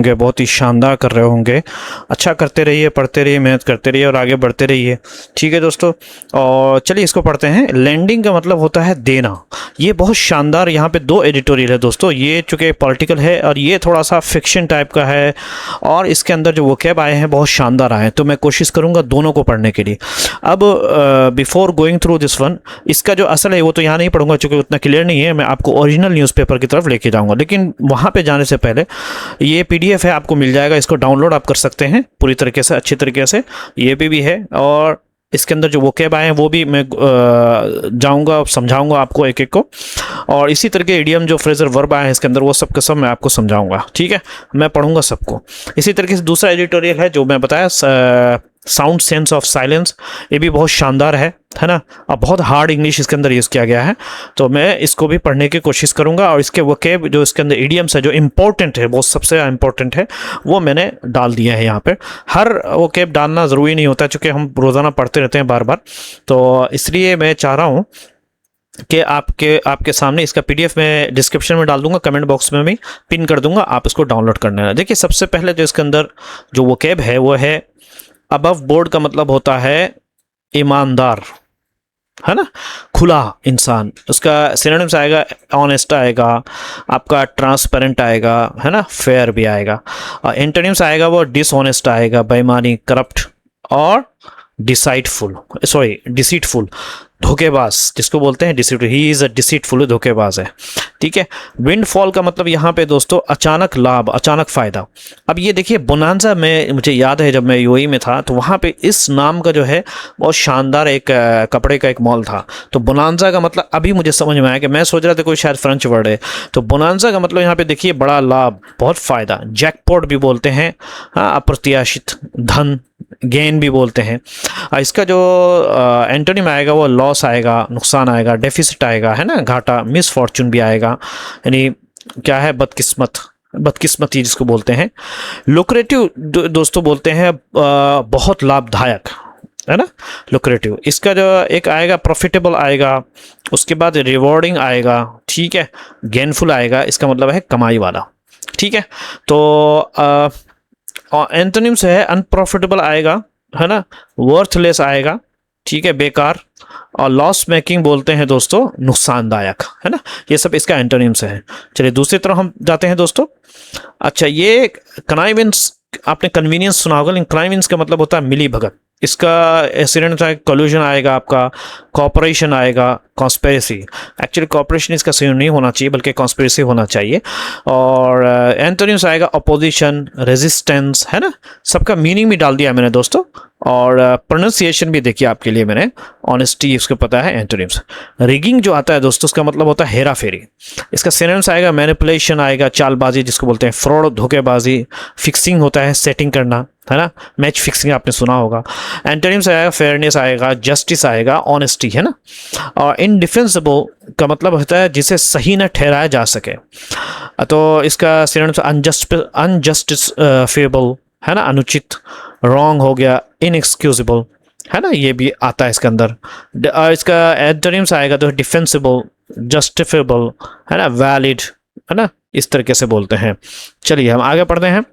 बहुत ही शानदार कर रहे होंगे। अच्छा करते रहिए, पढ़ते रहिए, मेहनत करते रहिए और आगे बढ़ते रहिए। ठीक है दोस्तों, और चलिए इसको पढ़ते हैं। लैंडिंग का मतलब होता है देना। ये बहुत शानदार, यहाँ पे दो एडिटोरियल है दोस्तों। ये चूँकि पॉलिटिकल है और ये थोड़ा सा फिक्शन टाइप का है, और इसके अंदर जो वोकैब आए हैं बहुत शानदार आए हैं, तो मैं कोशिश करूँगा दोनों को पढ़ने के लिए। अब before going through this one, इसका जो असल है वो तो यहाँ नहीं पढ़ूंगा चूँकि उतना क्लियर नहीं है। मैं आपको ओरिजिनल न्यूज़पेपर की तरफ लेके जाऊँगा, लेकिन वहाँ पर जाने से पहले ये पीडीएफ है, आपको मिल जाएगा। इसको डाउनलोड आप कर सकते हैं पूरी तरीके से, अच्छी तरीके से। ये भी है, और इसके अंदर जो वोकैब आए हैं वो भी मैं जाऊंगा, समझाऊंगा आपको एक एक को। और इसी तरह के इडियम जो फ्रेजर वर्ब आए हैं इसके अंदर, वो सब के सब मैं आपको समझाऊंगा। ठीक है, मैं पढ़ूंगा सबको। इसी तरीके से दूसरा एडिटोरियल है जो मैं बताया, साउंड सेंस ऑफ साइलेंस। ये भी बहुत शानदार है ना। और बहुत हार्ड इंग्लिश इसके अंदर यूज़ किया गया है, तो मैं इसको भी पढ़ने की कोशिश करूंगा। और इसके वोकैब जो इसके अंदर इडियम्स है जो इम्पोर्टेंट है, वो सबसे इम्पोर्टेंट है, वो मैंने डाल दिया है यहाँ पे। हर वोकैब डालना ज़रूरी नहीं होता, चूँकि हम रोज़ाना पढ़ते रहते हैं बार बार, तो इसलिए मैं चाह रहा हूँ कि आपके सामने इसका पीडीएफ मैं डिस्क्रिप्शन में डाल दूंगा, कमेंट बॉक्स में भी पिन कर दूंगा, आप इसको डाउनलोड कर लेना। देखिए, सबसे पहले जो इसके अंदर जो वोकैब है वो है अबव बोर्ड का मतलब होता है ईमानदार, है ना, खुला इंसान। उसका सिनोनिम्स आएगा ऑनेस्ट आएगा, आपका ट्रांसपेरेंट आएगा, है ना, फेयर भी आएगा। एंटोनिम्स आएगा वो डिसऑनेस्ट आएगा, बेईमानी, करप्ट और डिसीटफुल, धोखेबाज जिसको बोलते हैं, deceit, he is a deceitful, धोखेबाज है। ठीक है। विंडफॉल का मतलब यहाँ पे दोस्तों अचानक लाभ, अचानक फ़ायदा। अब ये देखिए, बोनांजा में मुझे याद है जब मैं यूएई में था तो वहाँ पे इस नाम का जो है बहुत शानदार एक कपड़े का एक मॉल था। तो बोनांजा का मतलब अभी मुझे समझ में आया, कि मैं सोच रहा था कोई शायद फ्रेंच वर्ड है। तो बोनांजा का मतलब यहाँ पे देखिए बड़ा लाभ, बहुत फ़ायदा। जैकपॉट भी बोलते हैं, हाँ, अप्रत्याशित धन, गेन भी बोलते हैं। इसका जो एंटोनिम आएगा वो लॉस आएगा, नुकसान आएगा, डेफिसिट आएगा, है ना, घाटा, मिस फॉर्चून भी आएगा, यानी क्या है, बदकिस्मती जिसको बोलते हैं। लुक्रेटिव दोस्तों बोलते हैं बहुत लाभदायक, है ना, लुक्रेटिव। इसका जो एक आएगा प्रॉफिटेबल आएगा, उसके बाद रिवॉर्डिंग आएगा, ठीक है, गेनफुल आएगा, इसका मतलब है कमाई वाला। ठीक है, तो एंटोनिम्स है अनप्रॉफिटेबल आएगा, है ना, वर्थलेस आएगा, ठीक है, बेकार, और लॉस मेकिंग बोलते हैं दोस्तों नुकसानदायक, है ना। ये सब इसका एंटोनिम्स है। चलिए दूसरी तरफ हम जाते हैं दोस्तों। अच्छा, ये कनाइवेंस, आपने कन्वीनियंस सुना होगा, लेकिन कनाइवेंस का मतलब होता है मिली भगत। इसका सिनोनिम्स है कोल्यूशन आएगा, आपका कॉपरेशन आएगा, कॉन्स्पिरेसी। एक्चुअली कॉपरेशन इसका सिनोनिम नहीं होना चाहिए, बल्कि कॉन्स्पिरेसी होना चाहिए। और एंटोनिम्स आएगा अपोजिशन, रेजिस्टेंस, है ना। सबका मीनिंग भी डाल दिया मैंने दोस्तों, और प्रोनाउंसिएशन भी देखिए आपके लिए मैंने। ऑनेस्टी इसको पता है, एंटोनिम्स। रिगिंग जो आता है दोस्तों, उसका मतलब होता है हेरा फेरी। इसका सिनोनिम्स आएगा मैनिपुलेशन आएगा, चालबाजी जिसको बोलते हैं, फ्रॉड, धोखेबाजी। फिक्सिंग होता है सेटिंग करना, है ना, मैच फिक्सिंग आपने सुना होगा। एंटोनिम्स आएगा फेयरनेस आएगा, जस्टिस आएगा, ऑनेस्टी, है ना। और इनडिफेंसिबल का मतलब होता है जिसे सही न ठहराया जा सके। तो इसका सिनोनिम्स अनजस्टिफेबल, है ना, अनुचित। रॉन्ग हो गया, इनएक्सक्यूजेबल, है ना, ये भी आता है इसके अंदर। इसका एंटोनिम्स आएगा तो डिफेंसिबल, जस्टिफेबल, है ना, वैलिड, है ना, इस तरीके से बोलते हैं। चलिए हम आगे पढ़ते हैं।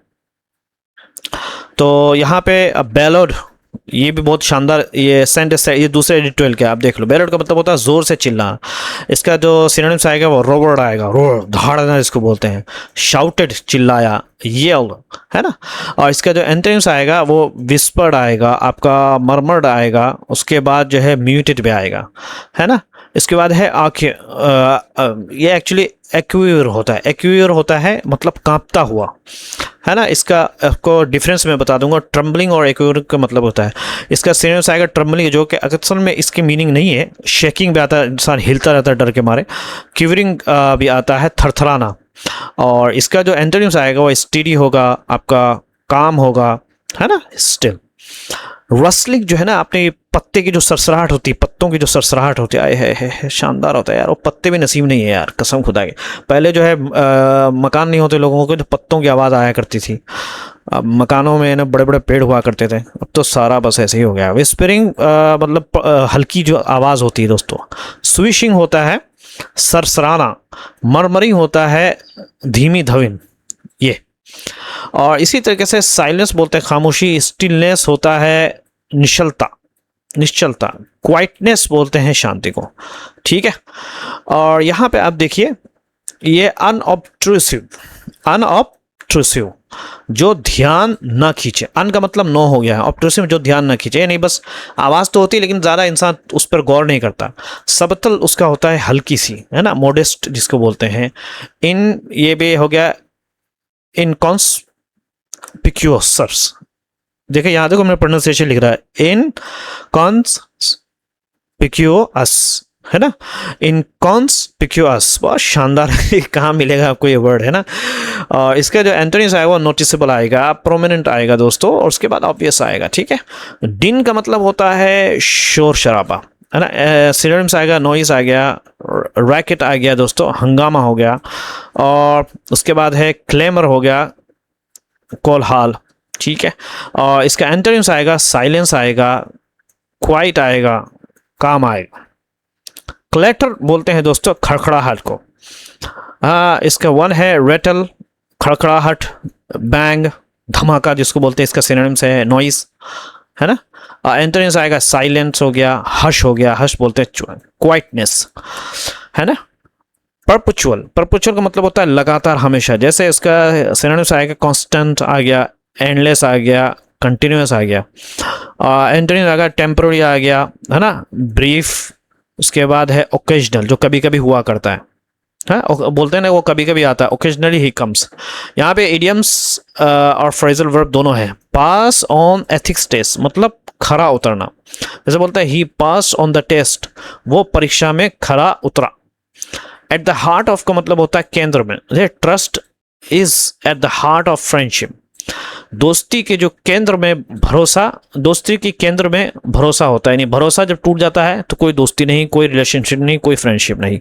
तो यहाँ पे बेलोड, ये भी बहुत शानदार ये सेंटेंस है, ये दूसरे एडिटोरियल के, आप देख लो। बेलोड का मतलब होता है जोर से चिल्लाना। इसका जो सिनोनिम्स आएगा वो रोवर्ड आएगा, रोर, दहाड़ना जिसको बोलते हैं। शाउटेड, चिल्लाया, येल्ड, है ना। और इसका जो एंटोनिम्स आएगा वो विस्पर्ड आएगा, आपका मर्मर्ड आएगा, उसके बाद जो है म्यूटेड भी आएगा, है ना। इसके बाद है आंखें, ये एक्चुअली एक्यूर होता है। एक्यूर होता है मतलब कांपता हुआ, है ना। इसका आपको डिफरेंस मैं बता दूंगा। ट्रम्बलिंग और एक्यूर का मतलब होता है, इसका सिनोनिम्स आएगा ट्रम्बलिंग, जो कि अक्सर में इसकी मीनिंग नहीं है। शेकिंग भी आता है, इंसान हिलता रहता है डर के मारे। क्यूरिंग भी आता है, थरथराना। और इसका जो एंटोनिम्स आएगा वो स्टेडी होगा, आपका काम होगा, है ना, स्टिल। रस्लिंग जो है ना, आपने पत्ते की जो सरसराहट होती है, पत्तों की जो सरसराहट होती है, शानदार होता है यार। वो पत्ते भी नसीब नहीं है यार, कसम खुदा के। पहले जो है मकान नहीं होते लोगों को, तो पत्तों की आवाज़ आया करती थी। अब मकानों में ना बड़े बड़े पेड़ हुआ करते थे, अब तो सारा बस ऐसे ही हो गया। विस्परिंग मतलब हल्की जो आवाज़ होती है दोस्तों। स्विशिंग होता है सरसराना। मरमरिंग होता है धीमी धविन, ये। और इसी तरीके से साइलेंस बोलते हैं खामोशी, स्टिलनेस होता है निश्चलता, निश्चलता, क्वाइटनेस बोलते हैं शांति को, ठीक है। और यहाँ पे आप देखिए ये अनऑब्ट्रूसिव, अनऑब्ट्रूसिव जो ध्यान ना खींचे, अन का मतलब नो हो गया है, ऑब्ट्रूसिव जो ध्यान ना खींचे, नहीं बस आवाज़ तो होती है लेकिन ज़्यादा इंसान उस पर गौर नहीं करता। सबतल उसका होता है हल्की सी, है ना, मोडेस्ट जिसको बोलते हैं। इन ये भी हो गया इनकॉन्स्पिक्यूअस, देखिए यहाँ देखो मैंने प्रोनाउंसिएशन लिख रहा है इनकॉन्स्पिक्यूअस, है ना, इनकॉन्स्पिक्यूअस, बहुत शानदार है, कहाँ मिलेगा आपको ये वर्ड, है ना। और इसका जो एंटोनिम्स आएगा वो नोटिसेबल आएगा, प्रोमिनेंट आएगा दोस्तों, और उसके बाद ऑब्वियस आएगा, ठीक है। दिन का मतलब होता है शोर शराबा, है ना, सिनोनिम्स आएगा, नॉइस आ गया, रैकेट आ गया दोस्तों, हंगामा हो गया, और उसके बाद है क्लेमर हो गया, कोलहाल, ठीक है। और इसका एंटोनिम्स आएगा साइलेंस आएगा, क्वाइट आएगा, काम आएगा। क्लैटर बोलते हैं दोस्तों खड़खड़ाहट को। इसका वन है रेटल, खड़खड़ाहट, बैंग, धमाका जिसको बोलते हैं, इसका सिनोनिम्स है नॉइस, है ना। एंटोनिम्स आएगा साइलेंस हो गया, हश हो गया, हश बोलते हैं क्वाइटनेस, है ना। परपेचुअल, परपेचुअल का मतलब होता है लगातार, हमेशा, जैसे इसका सिनोनिम्स आएगा कांस्टेंट आ गया, एंडलेस आ गया, कंटिन्यूस आ गया। एंटोनिम्स आ गया टेम्पररी आ गया, है ना, ब्रीफ, उसके बाद है ओकेजनल जो कभी कभी हुआ करता है, बोलते हैं ना वो कभी कभी आता है, ओकेजनली ही कम्स। यहाँ पे इडियम्स और फ्रेजल वर्ब दोनों है। पास ऑन एथिक्स टेस्ट मतलब खरा उतरना, जैसे बोलते हैं ही पास ऑन द टेस्ट, वो परीक्षा में खरा उतरा। एट द हार्ट ऑफ का मतलब होता है केंद्र में, जैसे trust is at the heart of friendship, दोस्ती के जो केंद्र में भरोसा, दोस्ती के केंद्र में भरोसा होता है, यानी भरोसा जब टूट जाता है तो कोई दोस्ती नहीं, कोई रिलेशनशिप नहीं, कोई फ्रेंडशिप नहीं।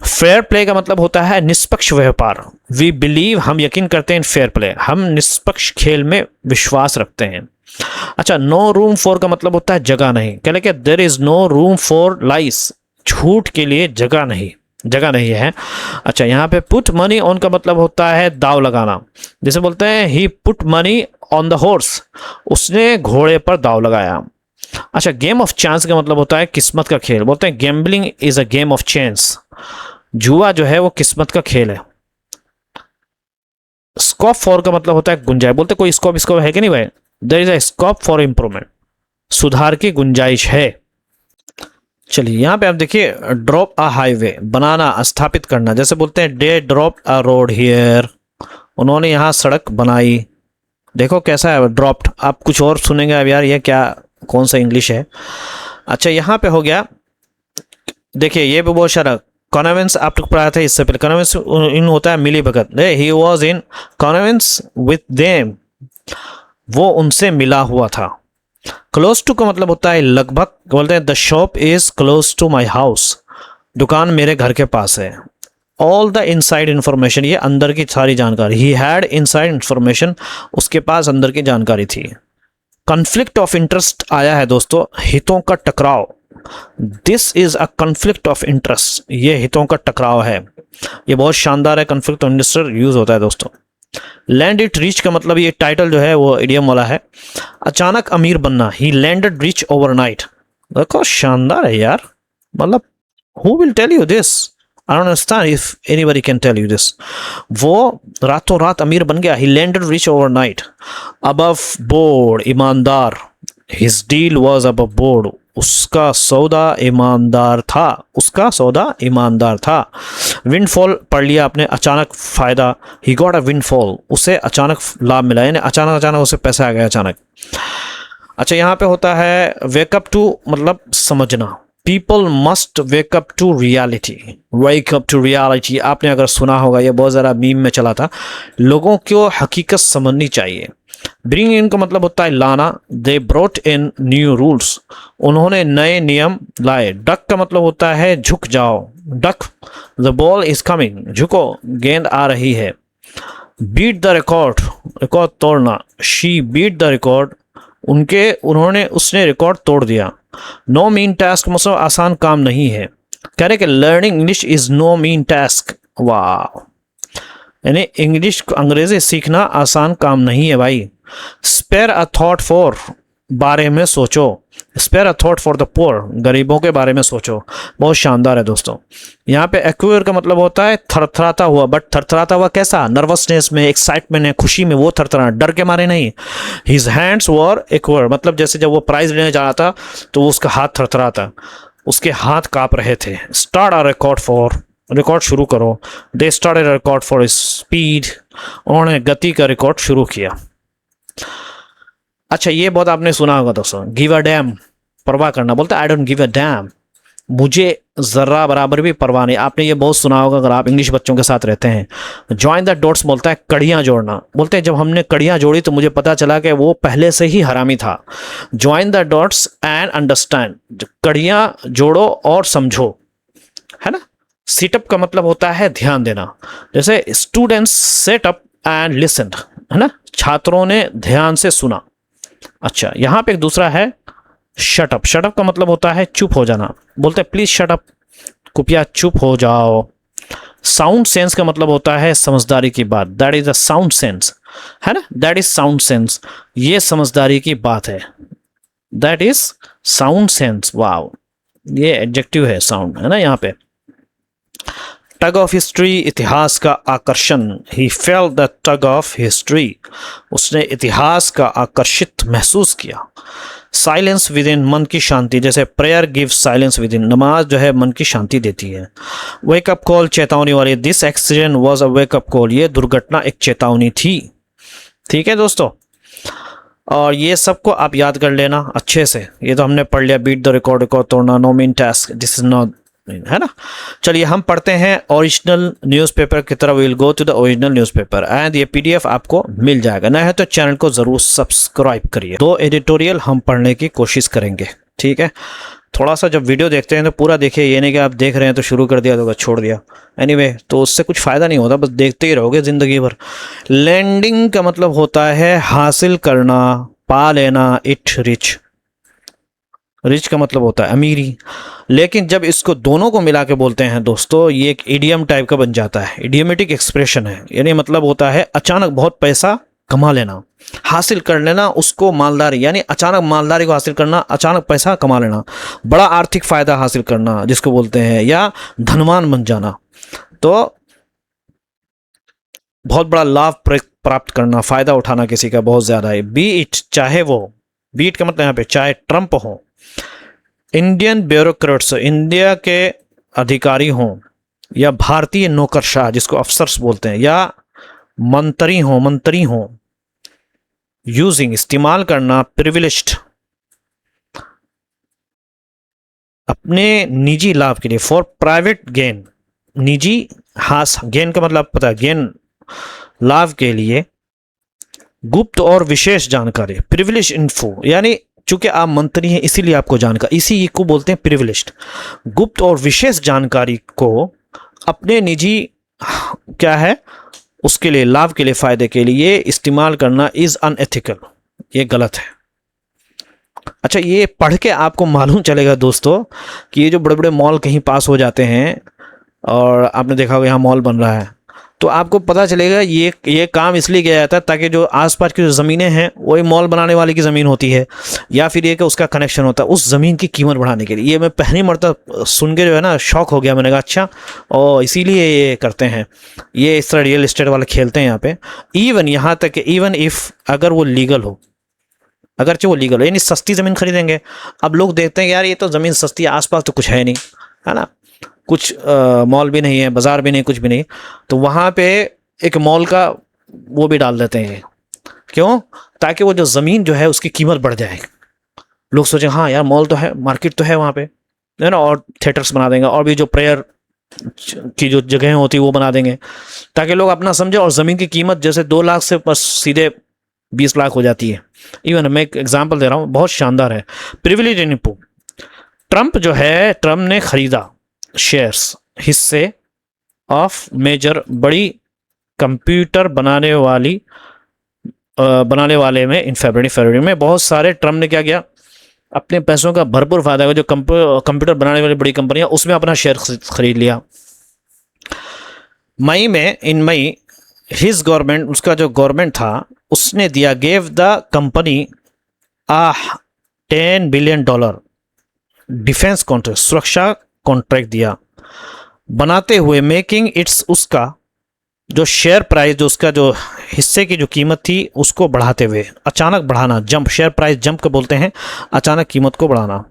फेयर प्ले का मतलब होता है निष्पक्ष व्यापार। वी बिलीव, हम यकीन करते हैं इन फेयर प्ले, हम निष्पक्ष खेल में विश्वास रखते हैं। अच्छा, नो रूम फॉर का मतलब होता है जगह नहीं, कह लेके there is no room for lies, झूठ के लिए जगह नहीं, जगह नहीं है। अच्छा, यहाँ पे पुट मनी ऑन का मतलब होता है दाव लगाना, जैसे बोलते हैं he put money on the horse, उसने घोड़े पर दाव लगाया। अच्छा, गेम ऑफ चांस का मतलब होता है किस्मत का खेल, बोलते हैं gambling is a game of chance, जुआ जो है वो किस्मत का खेल है। स्कोप फॉर का मतलब होता है गुंजाइश, बोलते कोई स्कोप इसको है कि नहीं भाई, there is a scope for improvement, सुधार की गुंजाइश है। चलिए यहाँ पे आप देखिए ड्रॉप अ हाईवे, बनाना, स्थापित करना, जैसे बोलते हैं they drop a road here, उन्होंने यहाँ सड़क बनाई। देखो कैसा है ड्रॉप्ड, आप कुछ और सुनेंगे अब यार ये क्या, कौन सा इंग्लिश है। अच्छा, यहाँ पे हो गया, देखिए ये भी बहुत सारा कॉन्वेंस आप लोग पढ़ाया था इससे पहले, कॉन्वेंस इन होता है मिली भगत, he was in connivance with them, वो उनसे मिला हुआ था। क्लोज टू का मतलब होता है लगभग, बोलते हैं the shop is close to my house, दुकान मेरे घर के पास है। ऑल द इनसाइड इंफॉर्मेशन, ये अंदर की सारी जानकारी, ही हैड इनसाइड इंफॉर्मेशन, उसके पास अंदर की जानकारी थी। कॉन्फ्लिक्ट ऑफ इंटरेस्ट आया है दोस्तों, हितों का टकराव, this is a conflict of interest, ये हितों का टकराव है, ये बहुत शानदार है, कॉन्फ्लिक्ट ऑफ इंटरेस्ट यूज होता है दोस्तों। लैंड इट रिच का मतलब ये टाइटल जो है वो इडियम वाला है। अचानक अमीर बनना, ही लैंडेड रिच ओवरनाइट, देखो शानदार है यार, मतलब who will tell you this, I don't understand if anybody can tell you this. वो रातों रात अमीर बन गया, he landed rich overnight. Above board, ईमानदार, his deal was above board, उसका सौदा ईमानदार था, उसका सौदा ईमानदार था। विंडफॉल पढ़ लिया आपने, अचानक फायदा, ही गॉट अ विंडफॉल, उसे अचानक लाभ मिला, यानी अचानक अचानक उसे पैसा आ गया अचानक। अच्छा, यहाँ पे होता है वेकअप टू मतलब समझना, people must wake up to reality, wake up to reality आपने अगर सुना होगा, ये बहुत ज़्यादा मीम में चला था, लोगों को हकीकत समझनी चाहिए। ब्रिंग इन का मतलब होता है लाना, दे ब्रोट इन न्यू रूल्स, उन्होंने नए नियम लाए। डक का मतलब होता है झुक जाओ, duck, the ball is coming, झुको, गेंद आ रही है। बीट द रिकॉर्ड, रिकॉर्ड तोड़ना, शी बीट द रिकॉर्ड, उन्होंने उसने रिकॉर्ड तोड़ दिया। नो मीन टास्क मतलब आसान काम नहीं है, कह रहे कि learning English is no mean task. वाह, यानी इंग्लिश अंग्रेजी सीखना आसान काम नहीं है भाई। स्पेयर अ थॉट फॉर, बारे में सोचो। Spare a thought for the poor, गरीबों के बारे में सोचो। बहुत शानदार है दोस्तों। यहाँ पे एक्वेयर का मतलब होता है थरथराता हुआ, बट थरथराता हुआ कैसा? नर्वसनेस में, एक्साइटमेंट है, खुशी में वो थरथरा, डर के मारे नहीं। हिज हैंड्स वर एक्वेयर, मतलब जैसे जब वो प्राइज लेने जा रहा था तो वो उसका हाथ थरथराता, उसके हाथ कांप रहे थे। Start a record for, record शुरू करो। They start a record for speed, उन्होंने गति का रिकॉर्ड शुरू किया। अच्छा, ये बहुत आपने सुना होगा दोस्तों, गिव अ डैम, परवाह करना। बोलते I don't give a dam, मुझे जर्रा बराबर भी परवाह नहीं। आपने ये बहुत सुना होगा अगर आप इंग्लिश बच्चों के साथ रहते हैं। जॉइन द डॉट्स बोलता है कड़ियाँ जोड़ना। बोलते हैं जब हमने कड़ियाँ जोड़ी तो मुझे पता चला कि वो पहले से ही हरामी था। Join the dots and understand, कड़ियाँ जोड़ो और समझो, है ना। सीटअप का मतलब होता है ध्यान देना। जैसे students set up and listen, है ना, छात्रों ने ध्यान से सुना। अच्छा, यहाँ पे एक दूसरा है शट अप। शट अप का मतलब होता है चुप हो जाना। बोलते हैं प्लीज शट अप, कृपया चुप हो जाओ। साउंड सेंस का मतलब होता है समझदारी की बात। That is the sound sense, है ना, दैट इज साउंड सेंस, ये समझदारी की बात है। That is sound sense, wow, ये एडजेक्टिव है साउंड, है ना यहाँ पे। टग ऑफ हिस्ट्री, इतिहास का आकर्षण। He felt the tug of history, उसने इतिहास का आकर्षित महसूस किया। साइलेंस विद इन, मन की शांति। जैसे prayer give silence with in, नमाज जो है मन की शांति देती है। वेकअप कॉल, चेतावनी वाली। This accident was a wake up call, ये दुर्घटना एक चेतावनी थी। ठीक है दोस्तों, और ये सबको आप याद कर लेना अच्छे से। ये तो हमने पढ़ लिया, बीट द रिकॉर्ड, रिकॉर्ड तोड़ना, no mean task, this is not, है ना। चलिए हम पढ़ते हैं ओरिजिनल न्यूज़पेपर की तरफ। Will go to the original newspaper and ये पीडीएफ आपको मिल जाएगा। ना है तो चैनल को जरूर सब्सक्राइब करिए। 2 एडिटोरियल हम पढ़ने की कोशिश करेंगे, ठीक है। थोड़ा सा जब वीडियो देखते हैं तो पूरा देखिए, ये नहीं कि आप देख रहे हैं तो शुरू कर दिया तो बस छोड़ दिया। एनीवे, तो उससे कुछ फ़ायदा नहीं होता, बस देखते ही रहोगे ज़िंदगी भर। लैंडिंग का मतलब होता है हासिल करना, पा लेना। इट रिच, रिच का मतलब होता है अमीरी। लेकिन जब इसको दोनों को मिला के बोलते हैं दोस्तों, ये एक इडियम टाइप का बन जाता है, इडियमेटिक एक्सप्रेशन है। यानी मतलब होता है अचानक बहुत पैसा कमा लेना, हासिल कर लेना, उसको मालदारी, यानी अचानक मालदारी को हासिल करना, अचानक पैसा कमा लेना, बड़ा आर्थिक फायदा हासिल करना जिसको बोलते हैं, या धनवान बन जाना। तो बहुत बड़ा लाभ प्राप्त करना, फायदा उठाना किसी का बहुत ज्यादा है। बी इट, चाहे वो, बी इट का मतलब यहाँ पे चाहे ट्रंप हो, इंडियन ब्यूरोक्रेट्स, इंडिया के अधिकारी हों, या भारतीय नौकरशाह जिसको अफसर्स बोलते हैं, या मंत्री हों, यूजिंग, इस्तेमाल करना, प्रिविलेज्ड, अपने निजी लाभ के लिए, फॉर प्राइवेट गेन, निजी हास, गेन का मतलब पता है, गेन लाभ के लिए, गुप्त और विशेष जानकारी, प्रिविलेज इन्फो, यानी चूंकि आप मंत्री हैं इसीलिए आपको जानकारी, इसी को बोलते हैं प्रिविलेज्ड। गुप्त और विशेष जानकारी को अपने निजी क्या है उसके लिए, लाभ के लिए, फायदे के लिए इस्तेमाल करना इज अनएथिकल, ये गलत है। अच्छा, ये पढ़ के आपको मालूम चलेगा दोस्तों कि ये जो बड़े बड़े मॉल कहीं पास हो जाते हैं, और आपने देखा होगा यहाँ मॉल बन रहा है, तो आपको पता चलेगा ये काम इसलिए किया जाता है ताकि जो आसपास की जो ज़मीनें हैं वही मॉल बनाने वाले की ज़मीन होती है, या फिर ये कि उसका कनेक्शन होता है उस ज़मीन की कीमत बढ़ाने के लिए। ये मैं पहली मरतबा सुन के जो है ना शौक हो गया। मैंने कहा अच्छा, और इसीलिए ये करते हैं, ये इस तरह रियल इस्टेट वाले खेलते हैं यहाँ पे। इवन यहाँ तक कि इवन इफ़ अगर वो लीगल हो, अगरचे वो लीगल हो, यानी सस्ती ज़मीन खरीदेंगे। अब लोग देखते हैं कि यार ये तो ज़मीन सस्ती है, आसपास तो कुछ है नहीं, है ना, कुछ मॉल भी नहीं है, बाजार भी नहीं, कुछ भी नहीं, तो वहाँ पे एक मॉल का वो भी डाल देते हैं। क्यों? ताकि वो जो ज़मीन जो है उसकी कीमत बढ़ जाए। लोग सोचें हाँ यार मॉल तो है, मार्केट तो है वहाँ पे, है ना, और थिएटर्स बना देंगे, और भी जो प्रेयर की जो जगह होती है वो बना देंगे, ताकि लोग अपना समझे, और ज़मीन की कीमत जैसे 2 लाख से बस सीधे 20 लाख हो जाती है। इवन मैं एक एग्जाम्पल दे रहा हूँ, बहुत शानदार है। प्रिविलेज इनपू, ट्रंप जो है, ट्रंप ने खरीदा शेयर्स, हिस्से ऑफ मेजर, बड़ी कंप्यूटर बनाने वाले में इन फरवरी में बहुत सारे, ट्रम्प ने क्या किया, अपने पैसों का भरपूर फायदा हुआ, जो कंप्यूटर बनाने वाली बड़ी कंपनियां, उसमें अपना शेयर खरीद लिया। इन मई हिज गवर्नमेंट, उसका जो गवर्नमेंट था उसने दिया, gave the company a $10 billion defence contract, सुरक्षा कॉन्ट्रैक्ट दिया बनाते हुए, मेकिंग इट्स, उसका जो शेयर प्राइस, जो उसका जो हिस्से की जो कीमत थी उसको बढ़ाते हुए, अचानक बढ़ाना, जंप, शेयर प्राइस जंप को बोलते हैं, अचानक कीमत को बढ़ाना।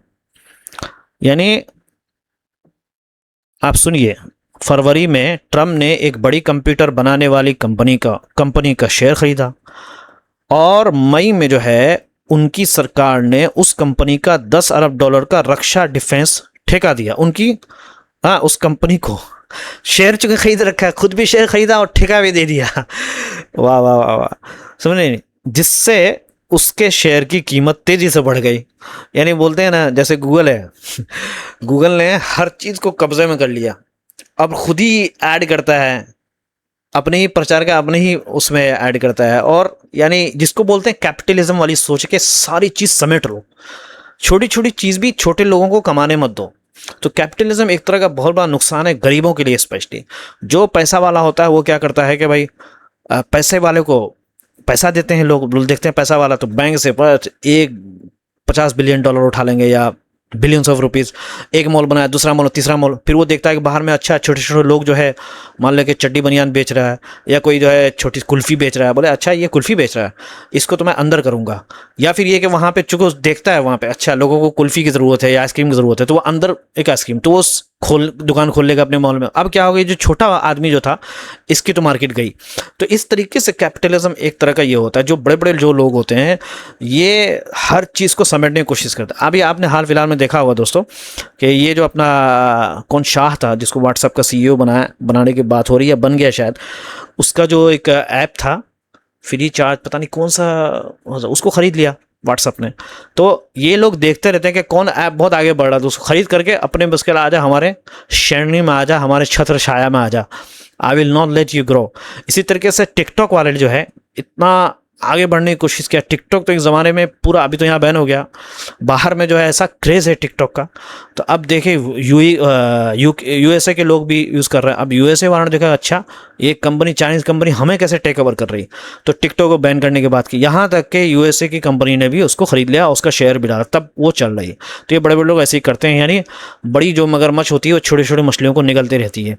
यानी आप सुनिए, फरवरी में ट्रम्प ने एक बड़ी कंप्यूटर बनाने वाली कंपनी का शेयर खरीदा, और मई में जो है उनकी सरकार ने उस कंपनी का $10 अरब का रक्षा डिफेंस ठेका दिया उनकी, हाँ, उस कंपनी को। शेयर चूंकि खरीद रखा है, खुद भी शेयर खरीदा और ठेका भी दे दिया। वाह वाह वाह वाह, समझे, जिससे उसके शेयर की कीमत तेजी से बढ़ गई। यानी बोलते हैं ना, जैसे गूगल है, गूगल ने हर चीज को कब्जे में कर लिया, अब खुद ही ऐड करता है, अपने ही प्रचार का अपने ही उसमें ऐड करता है। और यानी जिसको बोलते हैं कैपिटलिज्म वाली सोच के सारी चीज समेट लो, छोटी छोटी चीज भी छोटे लोगों को कमाने मत दो। तो कैपिटलिज्म एक तरह का बहुत बड़ा नुकसान है गरीबों के लिए स्पेशली। जो पैसा वाला होता है वो क्या करता है कि भाई पैसे वाले को पैसा देते हैं, लोग देखते हैं पैसा वाला तो बैंक से एक $50 बिलियन उठा लेंगे या बिलियंस ऑफ रुपीज़। एक मॉल बनाया, दूसरा मॉल, तीसरा मॉल, फिर वो देखता है कि बाहर में अच्छा छोटे छोटे लोग जो है, मान लें कि चड्डी बनियान बेच रहा है या कोई जो है छोटी कुल्फ़ी बेच रहा है, बोले अच्छा ये कुल्फ़ी बेच रहा है, इसको तो मैं अंदर करूँगा। या फिर ये कि वहाँ पे चूंकि देखता है वहाँ पे अच्छा लोगों को कुल्फ़ी की ज़रूरत है या आइसक्रीम की ज़रूरत है, तो वो अंदर एक आइसक्रीम, तो वो दुकान खोल लेगा अपने मॉल में। अब क्या हो गई, जो छोटा आदमी जो था इसकी तो मार्केट गई। तो इस तरीके से कैपिटलिज्म एक तरह का ये होता है, जो बड़े बड़े जो लोग होते हैं ये हर चीज़ को समेटने की कोशिश करते हैं। अभी आपने हाल फिलहाल में देखा होगा दोस्तों कि ये जो अपना कौन शाह था जिसको व्हाट्सएप का CEO बनाने की बात हो रही है, बन गया शायद, उसका जो एक ऐप था फ्री चार्ज, पता नहीं कौन सा, उसको खरीद लिया व्हाट्सएप ने। तो ये लोग देखते रहते हैं कि कौन ऐप बहुत आगे बढ़ रहा है, तो उसको खरीद करके अपने बस के आ जा, हमारे श्रेणी में आ जा, हमारे छत्र छाया में आ जा, I will not let you grow. इसी तरीके से टिकटॉक वाले जो है इतना आगे बढ़ने की कोशिश किया। टिकटॉक तो एक ज़माने में पूरा, अभी तो यहाँ बैन हो गया, बाहर में जो है ऐसा क्रेज़ है टिकटॉक का। तो अब देखे USA के लोग भी यूज़ कर रहे हैं। अब USA वालों ने देखा अच्छा ये कंपनी, चाइनीज़ कंपनी हमें कैसे टेक ओवर कर रही, तो टिकटॉक को बैन करने की बात की। यहाँ तक कि USA की कंपनी ने भी उसको खरीद लिया, उसका शेयर भी डाला, तब वो चल रही। तो ये बड़े बड़े लोग ऐसे ही करते हैं, यानी बड़ी जो मगरमच्छ होती है वो छोटी छोटी मछलियों को निगलती रहती है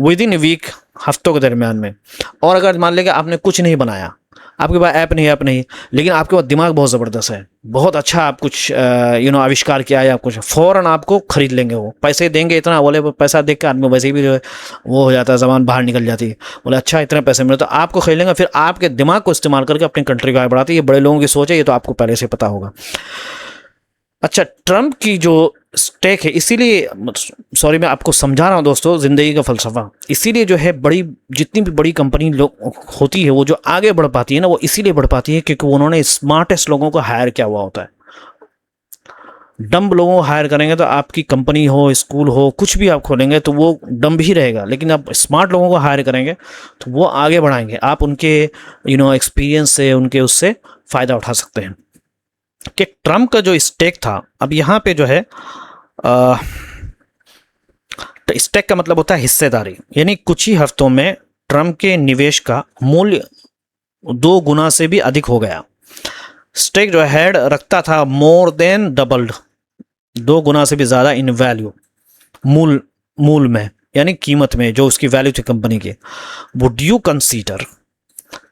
विद इन वीक, हफ्तों के दरमियान में। और अगर मान लें कि आपने कुछ नहीं बनाया, आपके पास ऐप नहीं, लेकिन आपके पास दिमाग बहुत ज़बरदस्त है, बहुत अच्छा आप कुछ आविष्कार किया है, आप कुछ, फ़ौरन आपको खरीद लेंगे, वो पैसे देंगे इतना, बोले पैसा देख के आदमी वैसे भी जो है वो हो जाता है, ज़बान बाहर निकल जाती है, बोले अच्छा इतने पैसे मिले, तो आपको खरीद लेंगे, फिर आपके दिमाग को इस्तेमाल करके अपनी कंट्री को आगे बढ़ाते हैं। ये बड़े लोगों की सोच है, ये तो आपको पहले से पता होगा। अच्छा, ट्रम्प की जो स्टेक है, इसीलिए सॉरी मैं आपको समझा रहा हूँ दोस्तों ज़िंदगी का फ़लसफ़ा, इसीलिए जो है बड़ी, जितनी भी बड़ी कंपनी लोग होती है वो जो आगे बढ़ पाती है ना, वो इसीलिए बढ़ पाती है क्योंकि उन्होंने स्मार्टेस्ट लोगों को हायर किया हुआ होता है। डम्ब लोगों को हायर करेंगे तो आपकी कंपनी हो, स्कूल हो, कुछ भी आप खोलेंगे तो वो डम्ब ही रहेगा, लेकिन आप स्मार्ट लोगों को हायर करेंगे तो वो आगे बढ़ाएंगे। आप उनके एक्सपीरियंस से, उनके उससे फ़ायदा उठा सकते हैं। कि ट्रम्प का जो स्टेक था, अब यहाँ पे जो है तो स्टेक का मतलब होता है हिस्सेदारी, यानी कुछ ही हफ्तों में ट्रम्प के निवेश का मूल्य 2 गुना से भी अधिक हो गया। स्टेक जो हेड रखता था मोर देन डबल्ड, 2 गुना से भी ज़्यादा इन वैल्यू, मूल में, यानी कीमत में, जो उसकी वैल्यू थी कंपनी की। वुड यू कंसीडर,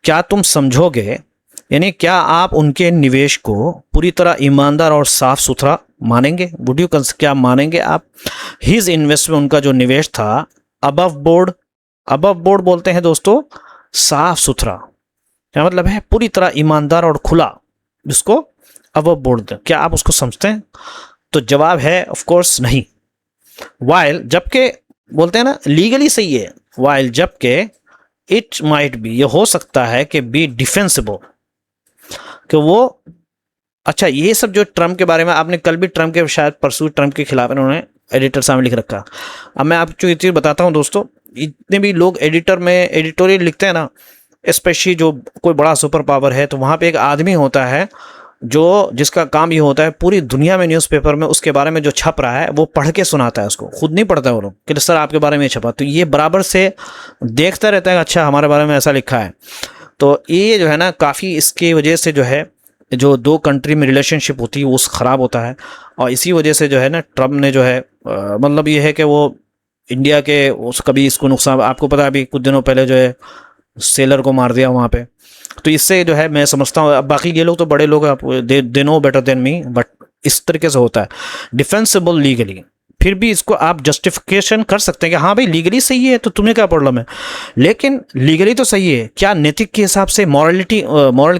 क्या तुम समझोगे, यानी क्या आप उनके निवेश को पूरी तरह ईमानदार और साफ सुथरा मानेंगे? वुड यू क्या मानेंगे आप हिज इन्वेस्टमेंट, उनका जो निवेश था, अबव बोर्ड बोलते हैं दोस्तों साफ सुथरा, क्या मतलब है पूरी तरह ईमानदार और खुला, जिसको अबव बोर्ड, क्या आप उसको समझते हैं? तो जवाब है ऑफ कोर्स नहीं। वाइल, जबकि बोलते हैं ना लीगली सही है, वाइल जबकि इट माइट बी, ये हो सकता है कि बी डिफेंसिबल, कि वो अच्छा, ये सब जो ट्रम्प के बारे में आपने कल भी ट्रम्प के, शायद परसों ट्रम्प के खिलाफ इन्होंने एडिटर सामने लिख रखा। अब मैं आपको ये चीज़ बताता हूँ दोस्तों, इतने भी लोग एडिटर में एडिटोरियल लिखते हैं ना, स्पेशली जो कोई बड़ा सुपर पावर है, तो वहाँ पे एक आदमी होता है जो जिसका काम ये होता है पूरी दुनिया में न्यूज़पेपर में उसके बारे में जो छप रहा है वो पढ़ के सुनाता है उसको, खुद नहीं पढ़ता है वो लोग कि सर आपके बारे में ये छपा, तो ये बराबर से देखता रहता है अच्छा हमारे बारे में ऐसा लिखा है। तो ये जो है ना काफ़ी इसकी वजह से जो है जो दो कंट्री में रिलेशनशिप होती है वो ख़राब होता है। और इसी वजह से जो है ना ट्रम्प ने जो है मतलब ये है कि वो इंडिया के उस कभी इसको नुकसान, आपको पता है अभी कुछ दिनों पहले जो है सेलर को मार दिया वहाँ पे, तो इससे जो है मैं समझता हूँ, अब बाकी ये लोग तो बड़े लोग they know better than me, but इस तरीके से होता है डिफेंसिबल लीगली। फिर भी इसको आप जस्टिफिकेशन कर सकते हैं कि हाँ भाई लीगली सही है तो तुम्हें क्या प्रॉब्लम है, लेकिन लीगली तो सही है, क्या नैतिक के हिसाब से मॉरल के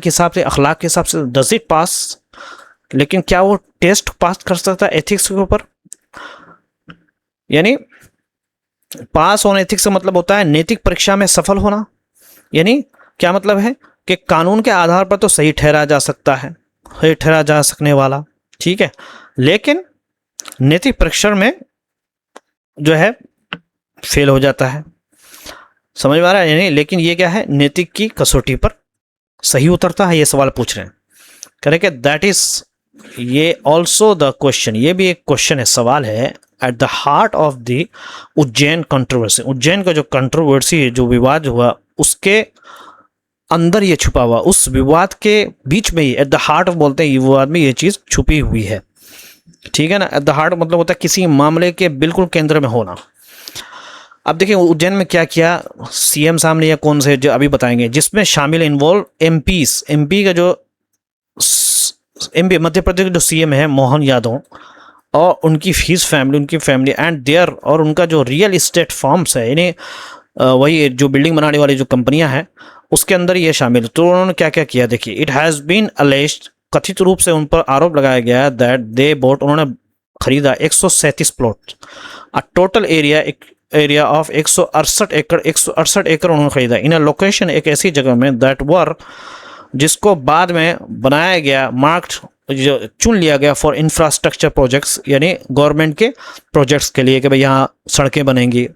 हिसाब से अखलाक के हिसाब से डज इट पास, लेकिन क्या वो टेस्ट पास कर सकता है एथिक्स के ऊपर? यानी पास ऑन एथिक्स का मतलब होता है नैतिक परीक्षा में सफल होना, यानी क्या मतलब है कि कानून के आधार पर तो सही ठहरा जा सकता है, सही ठहरा जा सकने वाला, ठीक है, लेकिन नैतिक परीक्षण में जो है फेल हो जाता है। समझ में आ रहा है? यानी लेकिन ये क्या है, नैतिक की कसौटी पर सही उतरता है, ये सवाल पूछ रहे हैं। कह रहे कि दैट इज, ये ऑल्सो द क्वेश्चन, ये भी एक क्वेश्चन है, सवाल है, at the heart of the Ujjain controversy. Ujjain का जो कंट्रोवर्सी है, जो विवाद हुआ, उसके अंदर ये छुपा हुआ, उस विवाद के बीच में ही, एट द हार्ट ऑफ बोलते हैं, ये विवाद में ये चीज़ छुपी हुई है, ठीक है ना। एट द हार्ट मतलब होता है किसी मामले के बिल्कुल केंद्र में होना। अब देखिए उज्जैन में क्या किया सीएम साहब ने, या कौन से जो अभी बताएंगे, जिसमें शामिल इन्वॉल्व एमपी का जो एमपी मध्य प्रदेश के जो सीएम है मोहन यादव, और उनकी उनकी फैमिली एंड देयर, और उनका जो रियल इस्टेट फॉर्म्स है, यानी वही जो बिल्डिंग बनाने वाली जो कंपनियां हैं उसके अंदर ये शामिल। तो उन्होंने क्या क्या किया देखिए, इट हैज़ बीन अलेज्ड, कथित रूप से उन पर आरोप लगाया गया है दैट दे बोट, उन्होंने खरीदा 137 प्लॉट, टोटल एरिया ऑफ 168 एकड़ उन्होंने खरीदा इन अ लोकेशन, एक ऐसी जगह में दैट वर, जिसको बाद में बनाया गया, मार्क्ड, जो चुन लिया गया फॉर इंफ्रास्ट्रक्चर प्रोजेक्ट्स, यानी गवर्नमेंट के प्रोजेक्ट्स के लिए कि भाई यहाँ सड़कें बनेंगी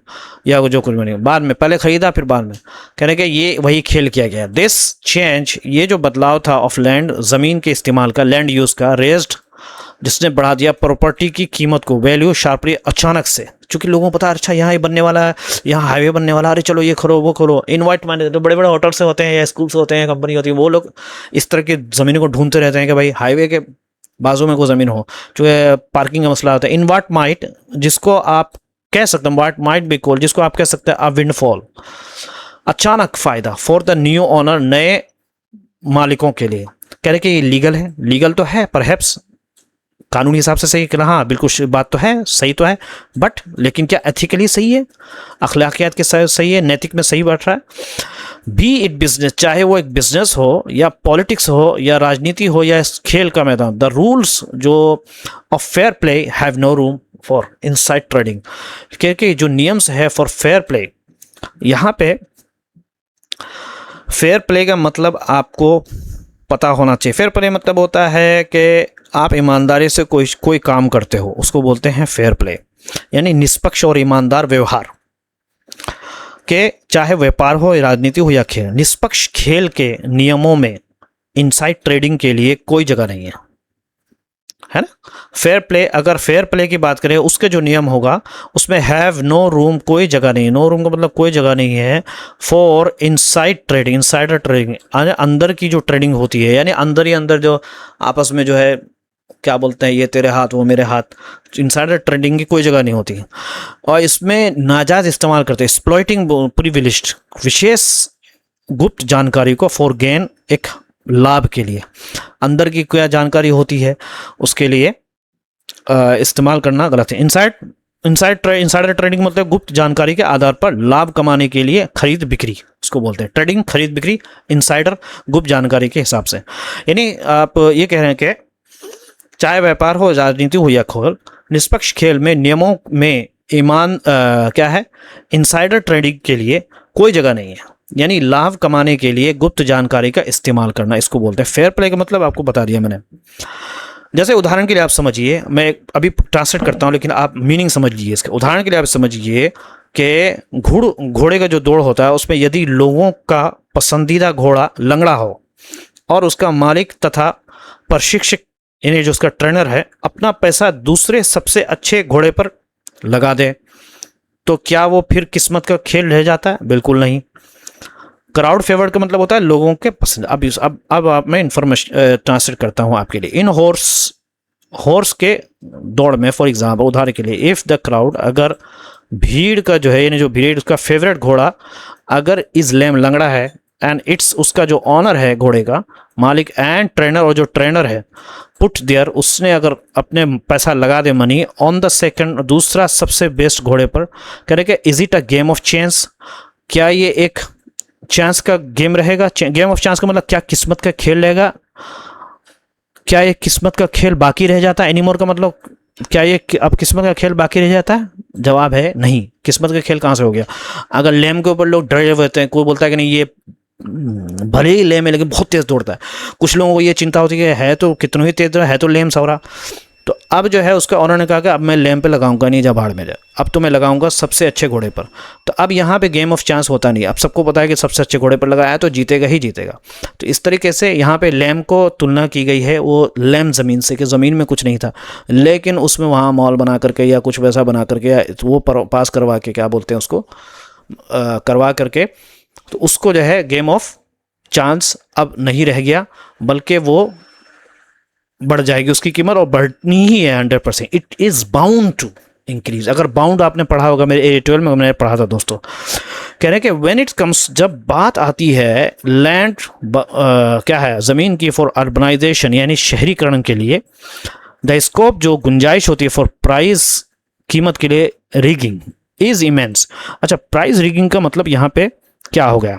या जो कुछ बनेगी, बाद में, पहले खरीदा फिर बाद में। कहने के ये वही खेल किया गया। दिस चेंज, ये जो बदलाव था ऑफ लैंड, ज़मीन के इस्तेमाल का, लैंड यूज़ का, रेज्ड, जिसने बढ़ा दिया प्रॉपर्टी की कीमत को, वैल्यू शार्पली, अचानक से, क्योंकि लोगों को पता अच्छा यहाँ ये बनने वाला है, यहाँ हाईवे बनने वाला है, अरे चलो ये करो वो करो। इनवाइट माने जो बड़े बड़े होटल से होते हैं या स्कूल से होते हैं, कंपनी होती है, वो लोग इस तरह की ज़मीनों को ढूंढते रहते हैं कि भाई हाईवे के बाजू में कोई ज़मीन हो, जो पार्किंग का मसला होता है। इन वाट माइट, जिसको आप कह सकते हैं, वाट माइट बी कॉल्ड, जिसको आप कह सकते हैं अ विंडफॉल, अचानक फ़ायदा, फॉर द न्यू ओनर, नए मालिकों के लिए। कह रहे कि ये लीगल है, लीगल तो है, परहैप्स कानूनी हिसाब से सही, हाँ बिल्कुल बात तो है, सही तो है, बट लेकिन क्या एथिकली सही है, अखलाकियात के साथ सही है, नैतिक में सही बैठ रहा है। बी इट बिजनेस, चाहे वो एक बिजनेस हो या पॉलिटिक्स हो या राजनीति हो या खेल का मैदान, द रूल्स जो of fair play have no room for inside trading, क्योंकि जो नियम्स है फॉर फेयर प्ले, यहाँ पे फेयर प्ले का मतलब आपको पता होना चाहिए। फेयर प्ले मतलब होता है कि आप ईमानदारी से कोई काम करते हो, उसको बोलते हैं फेयर प्ले, यानी निष्पक्ष और ईमानदार व्यवहार के, चाहे व्यापार हो, राजनीति हो या खेल। निष्पक्ष खेल के नियमों में इनसाइड ट्रेडिंग के लिए कोई जगह नहीं है ना। फेयर प्ले, अगर फेयर प्ले की बात करें, उसके जो नियम होगा उसमें हैव नो रूम, कोई जगह नहीं, नो रूम का मतलब कोई जगह नहीं है, for inside trading, insider trading, अंदर की जो ट्रेडिंग होती है, यानी अंदर ही अंदर जो आपस में जो है क्या बोलते हैं, ये तेरे हाथ वो मेरे हाथ, इनसाइडर ट्रेडिंग की कोई जगह नहीं होती। और इसमें नाजायज इस्तेमाल करते हैं, एक्सप्लॉइटिंग प्रिविलेज्ड, विशेष गुप्त जानकारी को फॉर गेन, एक लाभ के लिए, अंदर की क्या जानकारी होती है उसके लिए इस्तेमाल करना गलत है। इनसाइडर ट्रेडिंग मतलब गुप्त जानकारी के आधार पर लाभ कमाने के लिए खरीद बिक्री, उसको बोलते हैं ट्रेडिंग, खरीद बिक्री, इनसाइडर गुप्त जानकारी के हिसाब से। यानी आप ये कह रहे हैं कि चाहे व्यापार हो, राजनीति हो या खेल, निष्पक्ष खेल में नियमों में क्या है, इनसाइडर ट्रेडिंग के लिए कोई जगह नहीं है, यानी लाभ कमाने के लिए गुप्त जानकारी का इस्तेमाल करना, इसको बोलते हैं फेयर प्ले का मतलब आपको बता दिया मैंने। जैसे उदाहरण के लिए आप समझिए, मैं अभी ट्रांसलेट करता हूँ लेकिन आप मीनिंग समझ लीजिए इसका। उदाहरण के लिए आप समझिए कि घोड़े का जो दौड़ होता है उसमें यदि लोगों का पसंदीदा घोड़ा लंगड़ा हो और उसका मालिक तथा प्रशिक्षक यानी जो उसका ट्रेनर है अपना पैसा दूसरे सबसे अच्छे घोड़े पर लगा दे तो क्या वो फिर किस्मत का खेल रह जाता है? बिल्कुल नहीं। क्राउड फेवर्ड का मतलब होता है लोगों के पसंद। अब मैं इंफॉर्मेशन ट्रांसलेट करता हूँ आपके लिए। इन हॉर्स के दौड़ में फॉर एग्जाम्पल उदाहरण के लिए, इफ द क्राउड, अगर भीड़ का जो है यानी जो भीड़ उसका फेवरेट घोड़ा अगर इज लेम, लंगड़ा है, एंड इट्स, उसका जो ऑनर है घोड़े का मालिक, एंड ट्रेनर, और जो ट्रेनर है, पुट देयर, उसने अगर अपने पैसा लगा दे मनी ऑन द सेकंड, दूसरा सबसे बेस्ट घोड़े पर, कह रहे कि is it a game of chance, क्या ये एक चांस का गेम रहेगा? गेम ऑफ चांस का मतलब क्या किस्मत का खेल रहेगा? क्या ये किस्मत का खेल बाकी रह जाता है? एनीमोर का मतलब क्या ये अब किस्मत का खेल बाकी रह जाता है? जवाब है नहीं। किस्मत का खेल कहाँ से हो गया? अगर लेम के ऊपर लोग डरे हुए होते हैं, कोई बोलता है कि नहीं ये भले ही लेम है लेकिन बहुत तेज दौड़ता है, कुछ लोगों को ये चिंता होती है तो कितना ही तेज है तो लेम सवरा, तो अब जो है उसका ऑनर ने कहा कि अब मैं लेम पे लगाऊंगा नहीं, जब भाड़ में जाए, अब तो मैं लगाऊंगा सबसे अच्छे घोड़े पर। तो अब यहाँ पे गेम ऑफ चांस होता नहीं, अब सबको पता है कि सबसे अच्छे घोड़े पर लगाया तो जीतेगा ही जीतेगा। तो इस तरीके से यहाँ पे लेम को तुलना की गई है वो लेम ज़मीन से, कि ज़मीन में कुछ नहीं था लेकिन उसमें वहाँ मॉल बना करके या कुछ वैसा बना करके या वो पास करवा के, क्या बोलते हैं उसको, करवा करके, तो उसको जो है गेम ऑफ चांस अब नहीं रह गया, बल्कि वो बढ़ जाएगी उसकी कीमत, और बढ़नी ही है 100%। It is bound to increase. अगर बाउंड आपने पढ़ा होगा, मेरे A12 में मैंने पढ़ा था दोस्तों, कह रहे हैं कि व्हेन इट कम्स, जब बात आती है लैंड क्या है, ज़मीन की, फॉर अर्बनाइजेशन यानी शहरीकरण के लिए, द स्कोप, जो गुंजाइश होती है, फॉर प्राइस, कीमत के लिए, रिगिंग इज इमेंस। अच्छा, प्राइस रिगिंग का मतलब यहाँ पे क्या हो गया?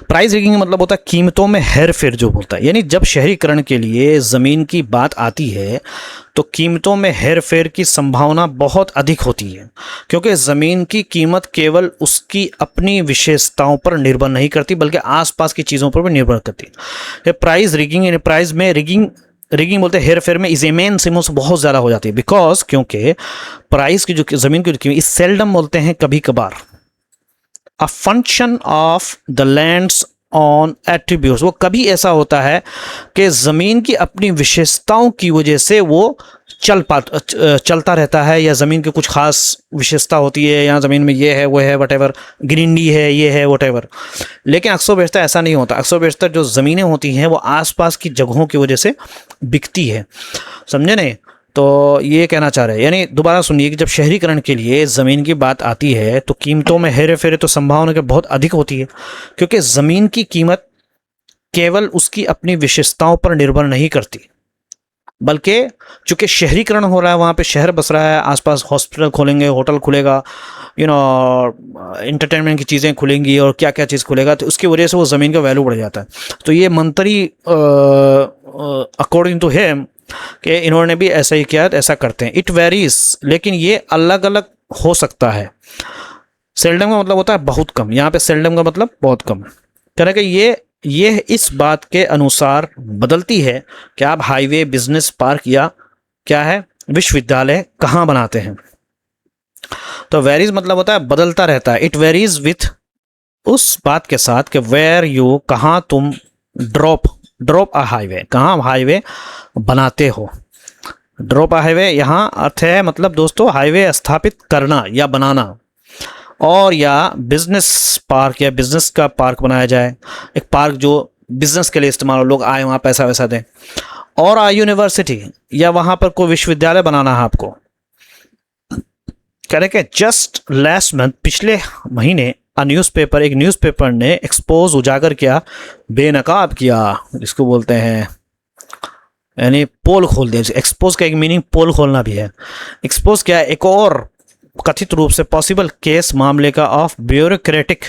प्राइस रिगिंग मतलब होता है कीमतों में हेर फेर जो होता है, यानी जब शहरीकरण के लिए ज़मीन की बात आती है तो कीमतों में हेर फेर की संभावना बहुत अधिक होती है, क्योंकि ज़मीन की कीमत केवल उसकी अपनी विशेषताओं पर निर्भर नहीं करती बल्कि आसपास की चीज़ों पर भी निर्भर करती है। प्राइस रिगिंग यानी प्राइस में रिगिंग बोलते हैं हेर फेर में, इज इमेन सिमोस बहुत ज़्यादा हो जाती है, बिकॉज क्योंकि प्राइस की जो ज़मीन की जो कीमत, इस सेल्डम बोलते हैं कभी कभार, a function of the lands on attributes, वो कभी ऐसा होता है कि ज़मीन की अपनी विशेषताओं की वजह से वो चलता रहता है, या ज़मीन की कुछ खास विशेषता होती है, या ज़मीन में ये है वो है वटेवर, ग्रीनरी है ये है वटेवर। लेकिन अक्सर बेशतर ऐसा नहीं होता। अक्सर बेशतर जो ज़मीनें होती हैं वो आसपास की जगहों की वजह से बिकती है, समझे नहीं? तो ये कहना चाह रहे हैं, यानी दोबारा सुनिए कि जब शहरीकरण के लिए ज़मीन की बात आती है तो कीमतों में हेरे फेरे तो संभावना के बहुत अधिक होती है, क्योंकि ज़मीन की कीमत केवल उसकी अपनी विशेषताओं पर निर्भर नहीं करती, बल्कि चूंकि शहरीकरण हो रहा है, वहाँ पे शहर बस रहा है, आसपास हॉस्पिटल खोलेंगे, होटल खुलेगा, एंटरटेनमेंट की चीज़ें खुलेंगी और क्या क्या चीज़ खुलेगा, तो उसकी वजह से वो ज़मीन का वैल्यू बढ़ जाता है। तो ये मंत्री अकॉर्डिंग टू हिम कि इन्होंने भी ऐसा ही किया, ऐसा करते हैं। इट वेरीज, लेकिन ये अलग अलग हो सकता है। सेल्डम का मतलब होता है बहुत कम, यहाँ पे सेल्डम का मतलब बहुत कम, कह रहे कि ये इस बात के अनुसार बदलती है कि आप हाईवे, बिजनेस पार्क या क्या है विश्वविद्यालय कहाँ बनाते हैं। तो वेरीज मतलब होता है बदलता रहता है। इट वेरीज विथ, उस बात के साथ कि वेयर यू, कहाँ तुम ड्रॉप अ हाईवे, कहाँ हाईवे बनाते हो। ड्रॉप अ हाईवे यहाँ अर्थ है मतलब दोस्तों हाईवे स्थापित करना या बनाना, और या बिजनेस पार्क या बिजनेस का पार्क बनाया जाए, एक पार्क जो बिजनेस के लिए इस्तेमाल हो, लोग आए वहाँ पैसा वैसा दें, और आ यूनिवर्सिटी, या वहाँ पर कोई विश्वविद्यालय बनाना है आपको। कह रहे कि जस्ट लास्ट मंथ, पिछले महीने, एक न्यूज़पेपर ने एक्सपोज, उजागर किया, बेनकाब किया, इसको बोलते हैं, यानी पोल खोल दिया। एक्सपोज का एक मीनिंग पोल खोलना भी है। एक्सपोज क्या है? एक और कथित रूप से पॉसिबल केस, मामले का, ऑफ ब्यूरोक्रेटिक,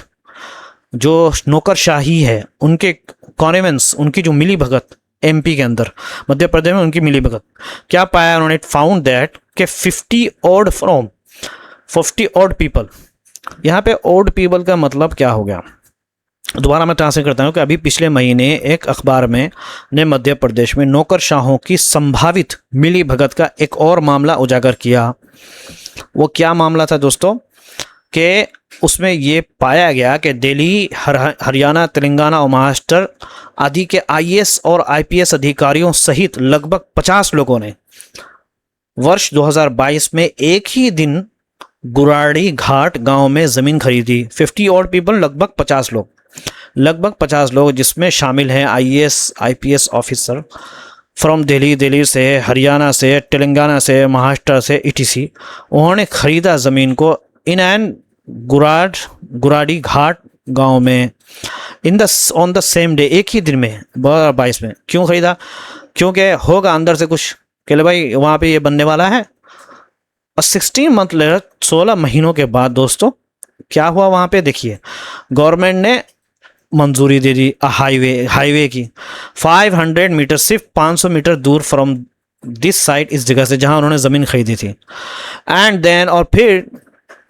जो नौकरशाही है, उनके कॉन्वेंस, उनकी जो मिली भगत MP के अंदर, मध्य प्रदेश में उनकी मिली भगत। क्या पाया उन्होंने? फाउंड दैट के 50 odd पीपल, यहाँ पे ओड पीपल का मतलब क्या हो गया? दोबारा मैं ट्रांसलेट करता हूँ कि अभी पिछले महीने एक अखबार में ने मध्य प्रदेश में नौकरशाहों की संभावित मिली भगत का एक और मामला उजागर किया। वो क्या मामला था दोस्तों? कि उसमें ये पाया गया कि दिल्ली, हरियाणा, तेलंगाना और महाराष्ट्र आदि के आईएएस और आईपीएस अधिकारियों सहित लगभग 50 लोगों ने वर्ष 2022 में एक ही दिन गुराड़ी घाट गांव में ज़मीन खरीदी। 50 और पीपल, लगभग 50 लोग जिसमें शामिल हैं IAS, IPS officer from Delhi से, हरियाणा से, तेलंगाना से, महाराष्ट्र से, ईटीसी। उन्होंने खरीदा ज़मीन को इन एन गुराड़ी घाट गांव में ऑन द सेम डे, एक ही दिन में 2022 में। क्यों खरीदा? क्योंकि होगा अंदर से कुछ कि भाई वहाँ पे ये बनने वाला है। और 16 मंथ लेटर, 16 महीनों के बाद दोस्तों क्या हुआ वहाँ पे? देखिए, गवर्नमेंट ने मंजूरी दे दी हाईवे की 500 मीटर, सिर्फ 500 मीटर दूर फ्रॉम दिस साइट, इस जगह से जहाँ उन्होंने ज़मीन खरीदी थी। एंड देन, और फिर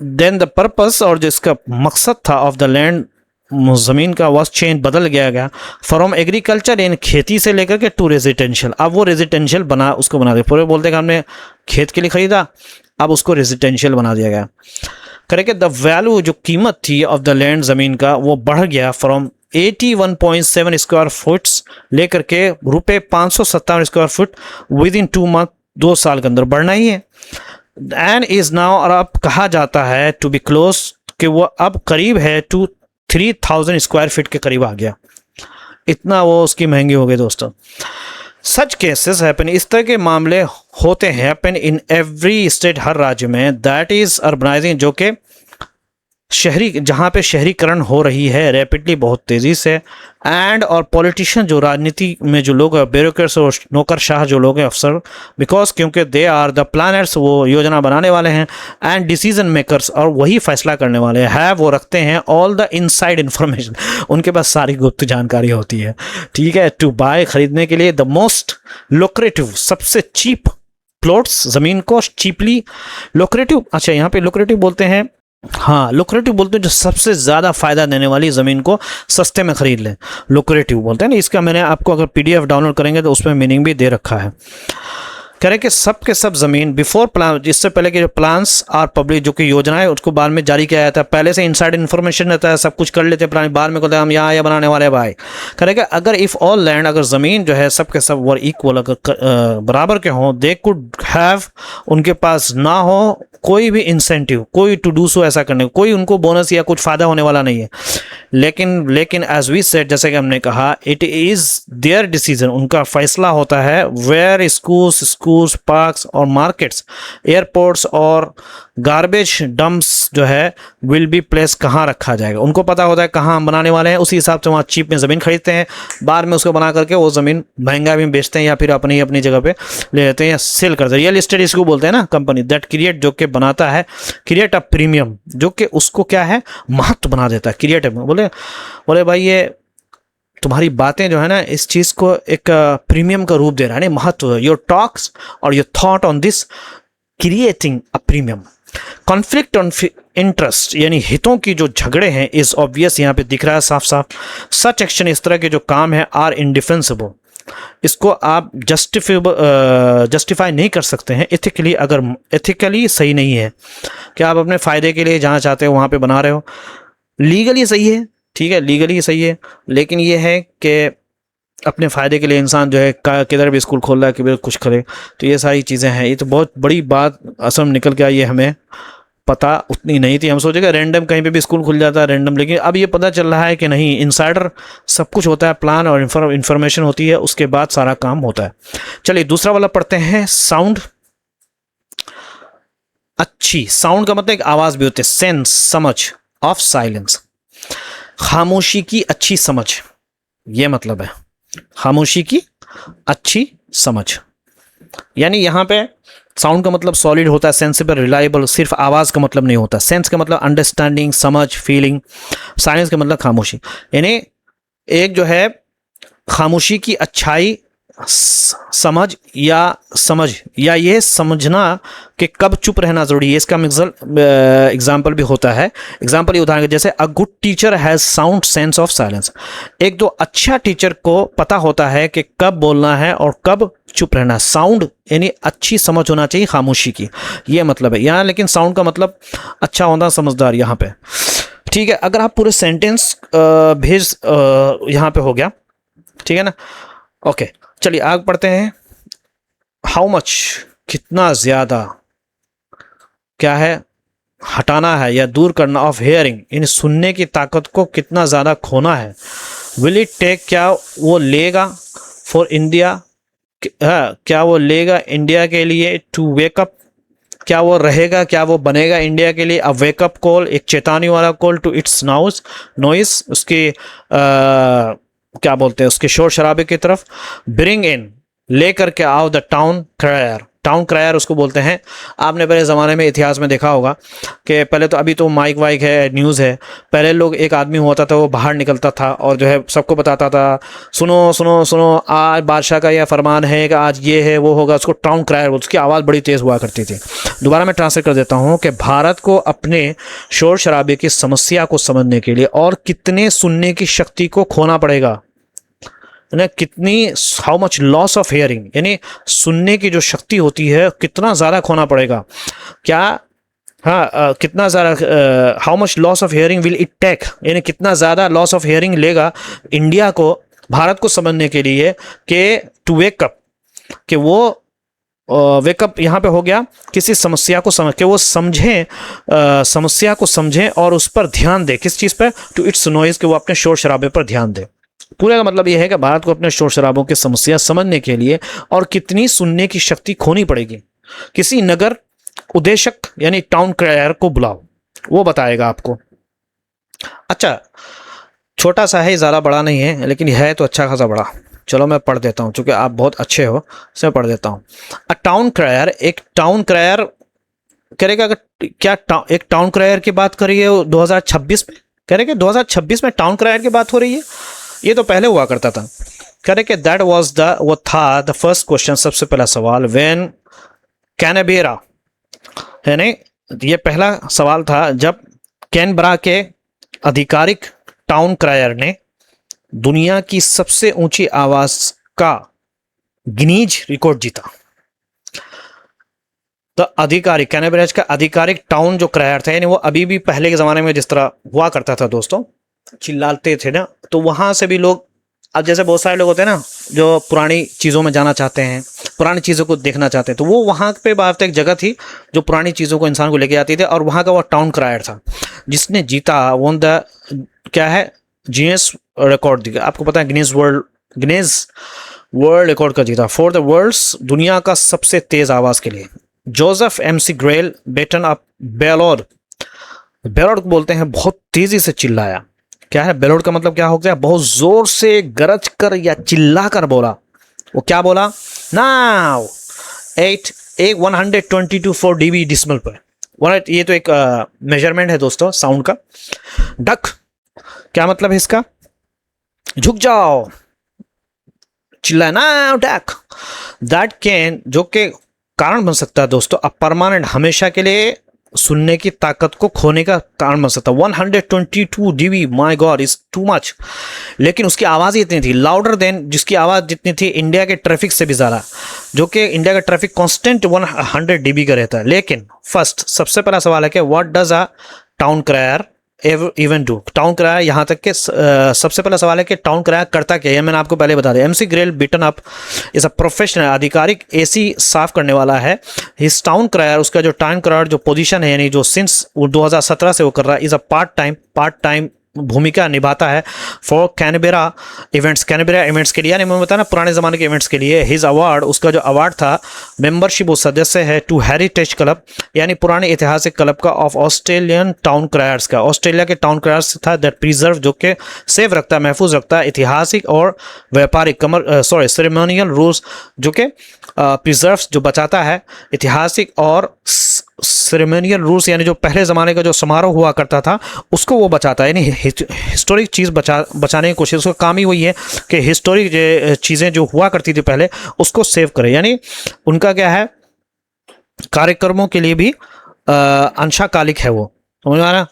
देन द पर्पस, और जिसका मकसद था ऑफ द लैंड, ज़मीन का वॉज चेंज, बदल गया फ्रॉम एग्रीकल्चर, इन खेती से लेकर के टू रेजिडेंशियल। अब वो रेजिडेंशियल उसको बना दिया। पूरे बोलते कि हमने खेत के लिए ख़रीदा, अब उसको रेजिडेंशियल बना दिया गया। करेक्ट। द वैल्यू, जो कीमत थी ऑफ द लैंड, ज़मीन का, वो बढ़ गया फ्रॉम 81.7 स्क्वायर फुट्स लेकर के रुपये 557 square foot with in 2 month, 2 साल के अंदर बढ़ना ही है। एंड इज नाउ, और अब कहा जाता है टू बी क्लोज, कि वो अब करीब है टू 3000 स्क्वायर फीट के करीब आ गया। इतना वो उसकी महंगी हो गई दोस्तों। सच केसेस हैपन, इस तरह के मामले होते हैं, हैपन इन एवरी स्टेट, हर राज्य में। दैट इज अर्बनाइजिंग, जो कि जहाँ पे शहरीकरण हो रही है रैपिडली, बहुत तेज़ी से। एंड और पॉलिटिशियन, जो राजनीति में जो लोग हैं, ब्यूरोक्रेट्स और नौकरशाह जो लोग हैं, अफसर, बिकॉज क्योंकि दे आर द प्लानर्स, वो योजना बनाने वाले हैं। एंड डिसीजन मेकर्स, और वही फैसला करने वाले हैं, वो रखते हैं ऑल द इनसाइड इंफॉर्मेशन, उनके पास सारी गुप्त जानकारी होती है। ठीक है। टू बाय, खरीदने के लिए, द मोस्ट लुक्रेटिव, सबसे चीप प्लॉट्स, ज़मीन को चीपली, लुक्रेटिव, अच्छा यहाँ पे लुक्रेटिव बोलते हैं, हाँ लुक्रेटिव बोलते हैं जो सबसे ज़्यादा फ़ायदा देने वाली ज़मीन को सस्ते में ख़रीद लें, लुक्रेटिव बोलते हैं ना। इसका मैंने आपको, अगर पीडीएफ डाउनलोड करेंगे तो उसमें मीनिंग भी दे रखा है। कह रहे कि सब के सब ज़मीन बिफोर प्लान, इससे पहले के जो प्लान्स आर पब्लिक, जो कि योजनाएं उसको बाद में जारी किया जाता है, पहले से इनसाइड इन्फॉर्मेशन रहता है, सब कुछ कर लेते हैं प्लान, बाद में कहते हैं हम यहाँ या बनाने वाले भाई। कह रहे कि अगर इफ़ ऑल लैंड, अगर ज़मीन जो है सब के सब वर इक्वल, अगर बराबर के हों, दे कुड हैव, उनके पास ना हो कोई भी इंसेंटिव, कोई टू डू सो, ऐसा करने को कोई उनको बोनस या कुछ फ़ायदा होने वाला नहीं है। लेकिन एज वी सेड, जैसे कि हमने कहा, इट इज़ देयर डिसीजन, उनका फैसला होता है, वेयर स्कूल्स, पार्क्स और मार्केट्स, एयरपोर्ट्स और गार्बेज डंप्स जो है विल बी प्लेस, कहाँ रखा जाएगा, उनको पता होता है कहाँ हम बनाने वाले हैं। उसी हिसाब से वहाँ चीप में ज़मीन खरीदते हैं, बाद में उसको बना करके वो ज़मीन महंगा भी बेचते हैं, या फिर अपनी जगह पे ले लेते हैं या सेल करते हैं। रियल एस्टेट इसको बोलते हैं ना, कंपनी दैट क्रिएट, जो कि बनाता है, क्रिएट अ प्रीमियम, जो कि उसको क्या है, महत्व बना देता है। क्रिएट, बोले भाई ये तुम्हारी बातें जो है ना, इस चीज़ को एक प्रीमियम का रूप दे रहा है, नहीं महत्व। योर टॉक्स और your thought on this creating a premium. Conflict on interest, यानी हितों की जो झगड़े हैं, इज ऑब्वियस, यहाँ पे दिख रहा है साफ साफ। सच एक्शन, इस तरह के जो काम है, आर इंडिफेंसिबल, इसको आप जस्टिफाई नहीं कर सकते हैं एथिकली, अगर एथिकली सही नहीं है कि आप अपने फ़ायदे के लिए जहाँ चाहते हो वहाँ पे बना रहे हो। लीगली सही है, ठीक है, लीगली सही है, लेकिन ये है कि अपने फ़ायदे के लिए इंसान जो है किधर भी स्कूल खोल रहा है, किधर कुछ करे, तो ये सारी चीज़ें हैं। ये तो बहुत बड़ी बात असम निकल के आई है, हमें पता उतनी नहीं थी। हम सोचेगा रैंडम कहीं पे भी स्कूल खुल जाता है रैंडम, लेकिन अब ये पता चल रहा है कि नहीं, इनसाइडर सब कुछ होता है, प्लान और इन्फॉर्मेशन होती है, उसके बाद सारा काम होता है। चलिए दूसरा वाला पढ़ते हैं, साउंड। अच्छी, साउंड का मतलब एक आवाज़ भी होती है, सेंस, समझ ऑफ साइलेंस, खामोशी की अच्छी समझ, ये मतलब है खामोशी की अच्छी समझ। यानी यहाँ पे साउंड का मतलब सॉलिड होता है, सेंसिबल, रिलायबल, सिर्फ आवाज़ का मतलब नहीं होता। सेंस का मतलब अंडरस्टैंडिंग, समझ, फीलिंग। साइलेंस का मतलब खामोशी, यानी एक जो है खामोशी की अच्छाई, समझ या ये समझना कि कब चुप रहना ज़रूरी है, इसका एग्जाम्पल भी होता है। एग्जाम्पल ये उदाहरण, जैसे a good teacher has sound sense of silence, एक दो अच्छा टीचर को पता होता है कि कब बोलना है और कब चुप रहना। साउंड यानी अच्छी समझ होना चाहिए खामोशी की, ये मतलब है यहाँ। लेकिन साउंड का मतलब अच्छा होना, समझदार यहाँ पे। ठीक है, अगर आप पूरे सेंटेंस भेज यहाँ पे हो गया, ठीक है ना। ओके, चलिए आगे पढ़ते हैं। हाउ मच, कितना ज्यादा, क्या है, हटाना है या दूर करना, ऑफ हेयरिंग, इन सुनने की ताकत को कितना ज्यादा खोना है। विल इट टेक, क्या वो लेगा, फॉर इंडिया, क्या वो लेगा इंडिया के लिए, टू वेकअप, क्या वो रहेगा, क्या वो बनेगा इंडिया के लिए, अ वेकअप कॉल, एक चेतावनी वाला कॉल, टू इट्स नॉइस, उसके क्या बोलते हैं, उसके शोर शराबे की तरफ। ब्रिंग इन, लेकर के आओ, द टाउन क्रायर, टाउन क्रायर उसको बोलते हैं। आपने पहले ज़माने में इतिहास में देखा होगा कि पहले तो, अभी तो माइक वाइक है, न्यूज़ है, पहले लोग, एक आदमी होता था वो बाहर निकलता था और जो है सबको बताता था, सुनो सुनो सुनो, आज बादशाह का यह फरमान है कि आज ये है वो होगा, उसको टाउन क्रायर, उसकी आवाज़ बड़ी तेज़ हुआ करती थी। दोबारा मैं ट्रांसलेट कर देता हूँ कि भारत को अपने शोर शराबे की समस्या को समझने के लिए और कितने सुनने की शक्ति को खोना पड़ेगा, ना कितनी, how much loss of hearing, यानी सुनने की जो शक्ति होती है कितना ज़्यादा खोना पड़ेगा, क्या, हाँ कितना ज़्यादा, how much loss of hearing will it take, यानी कितना ज़्यादा लॉस ऑफ हेयरिंग लेगा इंडिया को, भारत को समझने के लिए कि टू वेकअप, कि वो वेकअप यहाँ पे हो गया, किसी समस्या को समझ के वो समझें, समस्या को समझें और उस पर ध्यान दे, किस चीज़ पर, टू इट्स नॉइज, कि वो अपने शोर शराबे पर ध्यान दे। पूरे का मतलब यह है कि भारत को अपने शोर शराबों की समस्या समझने के लिए और कितनी सुनने की शक्ति खोनी पड़ेगी, किसी नगर उदेशक यानी टाउन क्रायर को बुलाओ, वो बताएगा आपको। अच्छा, छोटा सा है, ज़्यादा बड़ा नहीं है, लेकिन है तो अच्छा खासा बड़ा। चलो मैं पढ़ देता हूँ, चूँकि आप बहुत अच्छे हो, इसमें पढ़ देता हूँ। अ टाउन क्रायर, एक टाउन क्रायर करेगा, क्या एक टाउन क्रायर की बात करिए 2026 में, कह रहे कि 2026 में टाउन क्रायर की बात हो रही है, ये तो पहले हुआ करता था। कह रहे कि दैट वाज द, वो था द फर्स्ट क्वेश्चन, सबसे पहला सवाल, व्हेन कैनबेरा, है नहीं, ये पहला सवाल था जब कैनबरा के आधिकारिक टाउन क्रायर ने दुनिया की सबसे ऊंची आवाज का गिनीज रिकॉर्ड जीता। तो आधिकारिक, कैनबेरा का आधिकारिक टाउन जो क्रायर था, यानी वो अभी भी पहले के ज़माने में जिस तरह हुआ करता था दोस्तों, चिल्लाते थे ना, तो वहाँ से भी लोग, अब जैसे बहुत सारे लोग होते हैं ना जो पुरानी चीज़ों में जाना चाहते हैं, पुरानी चीज़ों को देखना चाहते हैं, तो वो वहाँ पे बात एक जगह थी जो पुरानी चीज़ों को इंसान को लेके आती थी, और वहाँ का वो टाउन क्रायर था जिसने जीता, वन द, क्या है, गिनीज रिकॉर्ड दिया। आपको पता है गिनीज वर्ल्ड रिकॉर्ड का जीता, फॉर द वर्ल्ड्स, दुनिया का सबसे तेज़ आवाज़ के लिए। Joseph MC Grail baton of बेलोड, बेलोड को बोलते हैं, बहुत तेज़ी से चिल्लाया। क्या है बेलोड का मतलब, क्या हो गया, बहुत जोर से गरज कर या चिल्ला कर बोला। वो क्या बोला, नाउ 122 dB डिसिमल पर, ये तो एक मेजरमेंट है दोस्तों साउंड का। डक, क्या मतलब है इसका, झुक जाओ, चिल्ला, नाउ डक, दैट कैन, जो के कारण बन सकता है दोस्तों, अब परमानेंट, हमेशा के लिए सुनने की ताकत को खोने का कारण बन सकता है। 122 dB, my God, is too much. लेकिन उसकी आवाज़ ही इतनी थी, लाउडर देन, जिसकी आवाज़ जितनी थी इंडिया के ट्रैफिक से भी ज़्यादा, जो कि इंडिया का ट्रैफिक कांस्टेंट 100 dB का रहता है। लेकिन फर्स्ट, सबसे पहला सवाल है कि what does a town crier even do, town crier, यहाँ तक के सबसे पहला सवाल है कि टाउन क्रायर करता क्या है, मैंने आपको पहले बता दिया। MC grail bitten up is a professional, आधिकारिक AC साफ करने वाला है। हिज टाउन क्रायर, उसका जो टाउन क्रायर जो पोजीशन है, यानी जो सिंस 2017 से वो कर रहा है, इज अ पार्ट टाइम भूमिका निभाता है for Canberra events, Canberra events के लिए, यानी मैं बताया ना पुराने ज़माने के इवेंट्स के लिए। हिज अवार्ड, उसका जो अवार्ड था, मेंबरशिप, वो सदस्य है टू हेरिटेज क्लब, यानी पुराने ऐतिहासिक क्लब का, ऑफ ऑस्ट्रेलियन टाउन क्रायर्स का, ऑस्ट्रेलिया के टाउन क्रायर्स था, दैट प्रिजर्व, जो कि सेव रखता है, महफूज रखता है ऐतिहासिक और व्यापारिक सेरेमोनियल रूल्स, जो कि प्रिजर्व्स, जो बचाता है ऐतिहासिक और सेरेमोनियल रूल्स, यानी जो पहले ज़माने का जो समारोह हुआ करता था उसको वो बचाता है, यानी हिस्टोरिक चीज़ बचाने की कोशिश, उसका काम ही वही है कि हिस्टोरिक चीज़ें जो हुआ करती थी पहले उसको सेव करे। यानी उनका क्या है, कार्यक्रमों के लिए भी अंशकालिक है वो, समझ में आ रहा।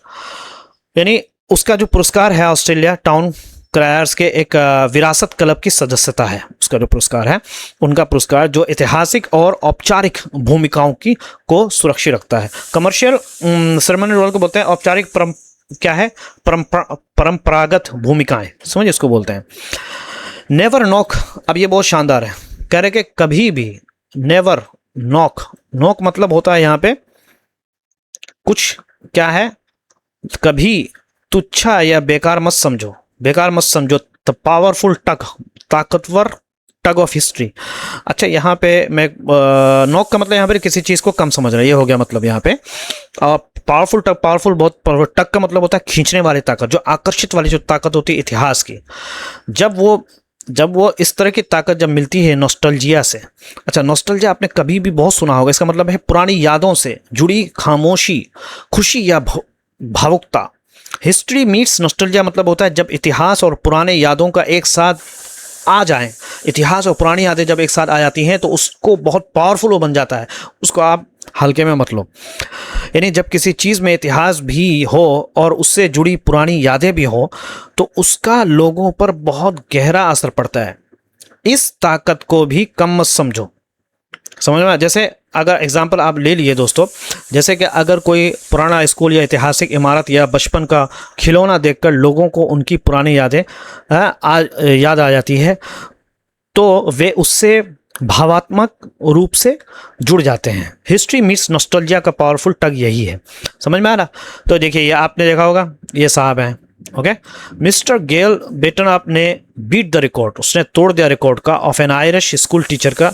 यानी उसका जो पुरस्कार है, ऑस्ट्रेलिया टाउन क्रायर्स के एक विरासत क्लब की सदस्यता है, उसका जो पुरस्कार है, उनका पुरस्कार जो ऐतिहासिक और औपचारिक भूमिकाओं की को सुरक्षित रखता है। कमर्शियल सेरेमनी रोल को बोलते हैं औपचारिक क्या है, परंपरागत भूमिकाएं, समझ इसको बोलते हैं। नेवर नॉक, अब ये बहुत शानदार है, कह रहे कि कभी भी, नेवर नॉक, नॉक मतलब होता है यहाँ पे कुछ, क्या है, कभी तुच्छा या बेकार मत समझो, बेकार मत समझो। द पावरफुल टग, ताकतवर टग ऑफ हिस्ट्री। अच्छा यहाँ पे मैं नॉक का मतलब यहाँ पे किसी चीज़ को कम समझ रहा है, ये हो गया मतलब यहाँ पे। पावरफुल टग, पावरफुल बहुत टग का मतलब होता है खींचने वाली ताकत, जो आकर्षित वाली जो ताकत होती है इतिहास की, जब वो इस तरह की ताकत जब मिलती है नॉस्टैल्जिया से। अच्छा नॉस्टैल्जिया आपने कभी भी बहुत सुना होगा, इसका मतलब है पुरानी यादों से जुड़ी खामोशी, खुशी या भावुकता। हिस्ट्री मीट्स नॉस्टैल्जिया मतलब होता है जब इतिहास और पुराने यादों का एक साथ आ जाएं, इतिहास और पुरानी यादें जब एक साथ आ जाती हैं तो उसको बहुत पावरफुल वो बन जाता है, उसको आप हल्के में मत लो। यानी जब किसी चीज़ में इतिहास भी हो और उससे जुड़ी पुरानी यादें भी हो तो उसका लोगों पर बहुत गहरा असर पड़ता है। इस ताकत को भी कम मत समझो, समझ में। जैसे अगर एग्जाम्पल आप ले लिए दोस्तों, जैसे कि अगर कोई पुराना स्कूल या ऐतिहासिक इमारत या बचपन का खिलौना देखकर लोगों को उनकी पुरानी यादें याद आ जाती है तो वे उससे भावात्मक रूप से जुड़ जाते हैं। हिस्ट्री मीट्स नॉस्टैल्जिया का पावरफुल टग यही है, समझ में आ रहा। तो देखिए ये आपने देखा होगा, ये साहब हैं, ओके, मिस्टर गेल बेटन आपने बीट द रिकॉर्ड, उसने तोड़ दिया रिकॉर्ड का, of N Irish school teacher का,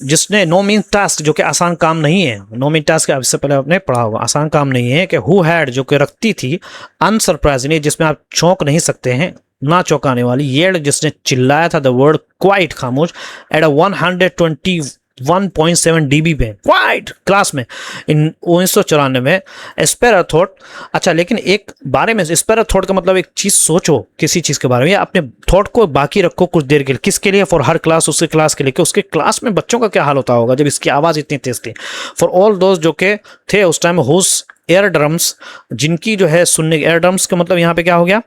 जिसने नो मीन टास्क, जो कि आसान काम नहीं है, नो मीन टास्क इससे पहले आपने पढ़ा होगा, आसान काम नहीं है, कि हु हैड, जो कि रखती थी, अनसरप्राइजिंगली, जिसमें आप चौंक नहीं सकते हैं, ना चौंकाने वाली, येड, जिसने चिल्लाया था, द वर्ड क्वाइट, खामोश, एट 121.7 dB पे, क्वाइट, क्लास में, इन 1994 में। स्पैराथॉट, अच्छा लेकिन एक बारे में, स्पैराथॉट का मतलब एक चीज़ सोचो, किसी चीज़ के बारे में, या अपने थॉट को बाकी रखो कुछ देर के लिए, किसके लिए, फॉर हर क्लास, उसके क्लास के लिए, कि उसके क्लास में बच्चों का क्या हाल होता होगा जब इसकी आवाज़ इतनी तेज थी। फॉर ऑल दोस्त जो के थे उस टाइम हुज एयर ड्रम्स, जिनकी जो है सुनने, एयर ड्रम्स का मतलब यहाँ पे क्या हो गया,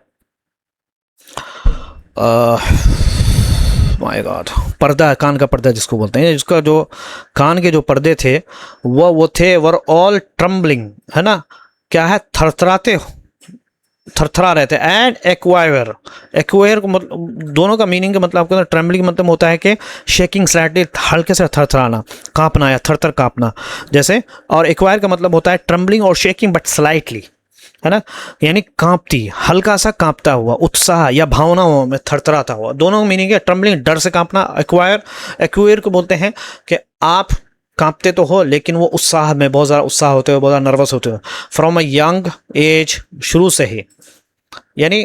माय गॉड, पर्दा, कान का पर्दा जिसको बोलते हैं, जिसका जो कान के जो पर्दे थे वो थे, वर ऑल ट्रम्बलिंग, है ना, क्या है, थरथरा रहे थे। एंड एक्वायर, एक्वायर को मतलब, दोनों का मीनिंग का मतलब आपको ट्रम्बलिंग मतलब होता है कि शेकिंग स्लाइटली, हल्के से थरथराना, कांपना या थरथर कांपना जैसे, और एक्वायर का मतलब होता है ट्रम्बलिंग और शेकिंग बट स्लाइटली, है ना, यानी कांपती, हल्का सा कांपता हुआ, उत्साह या भावनाओं में थरथराता हुआ, दोनों मीनिंग है। ट्रम्बलिंग डर से कांपना, एक्वायर को बोलते हैं कि आप कांपते तो हो लेकिन वो उत्साह में, बहुत ज़्यादा उत्साह होते हुए, बहुत ज़्यादा नर्वस होते हुए, फ्रॉम अ यंग एज, शुरू से ही। यानी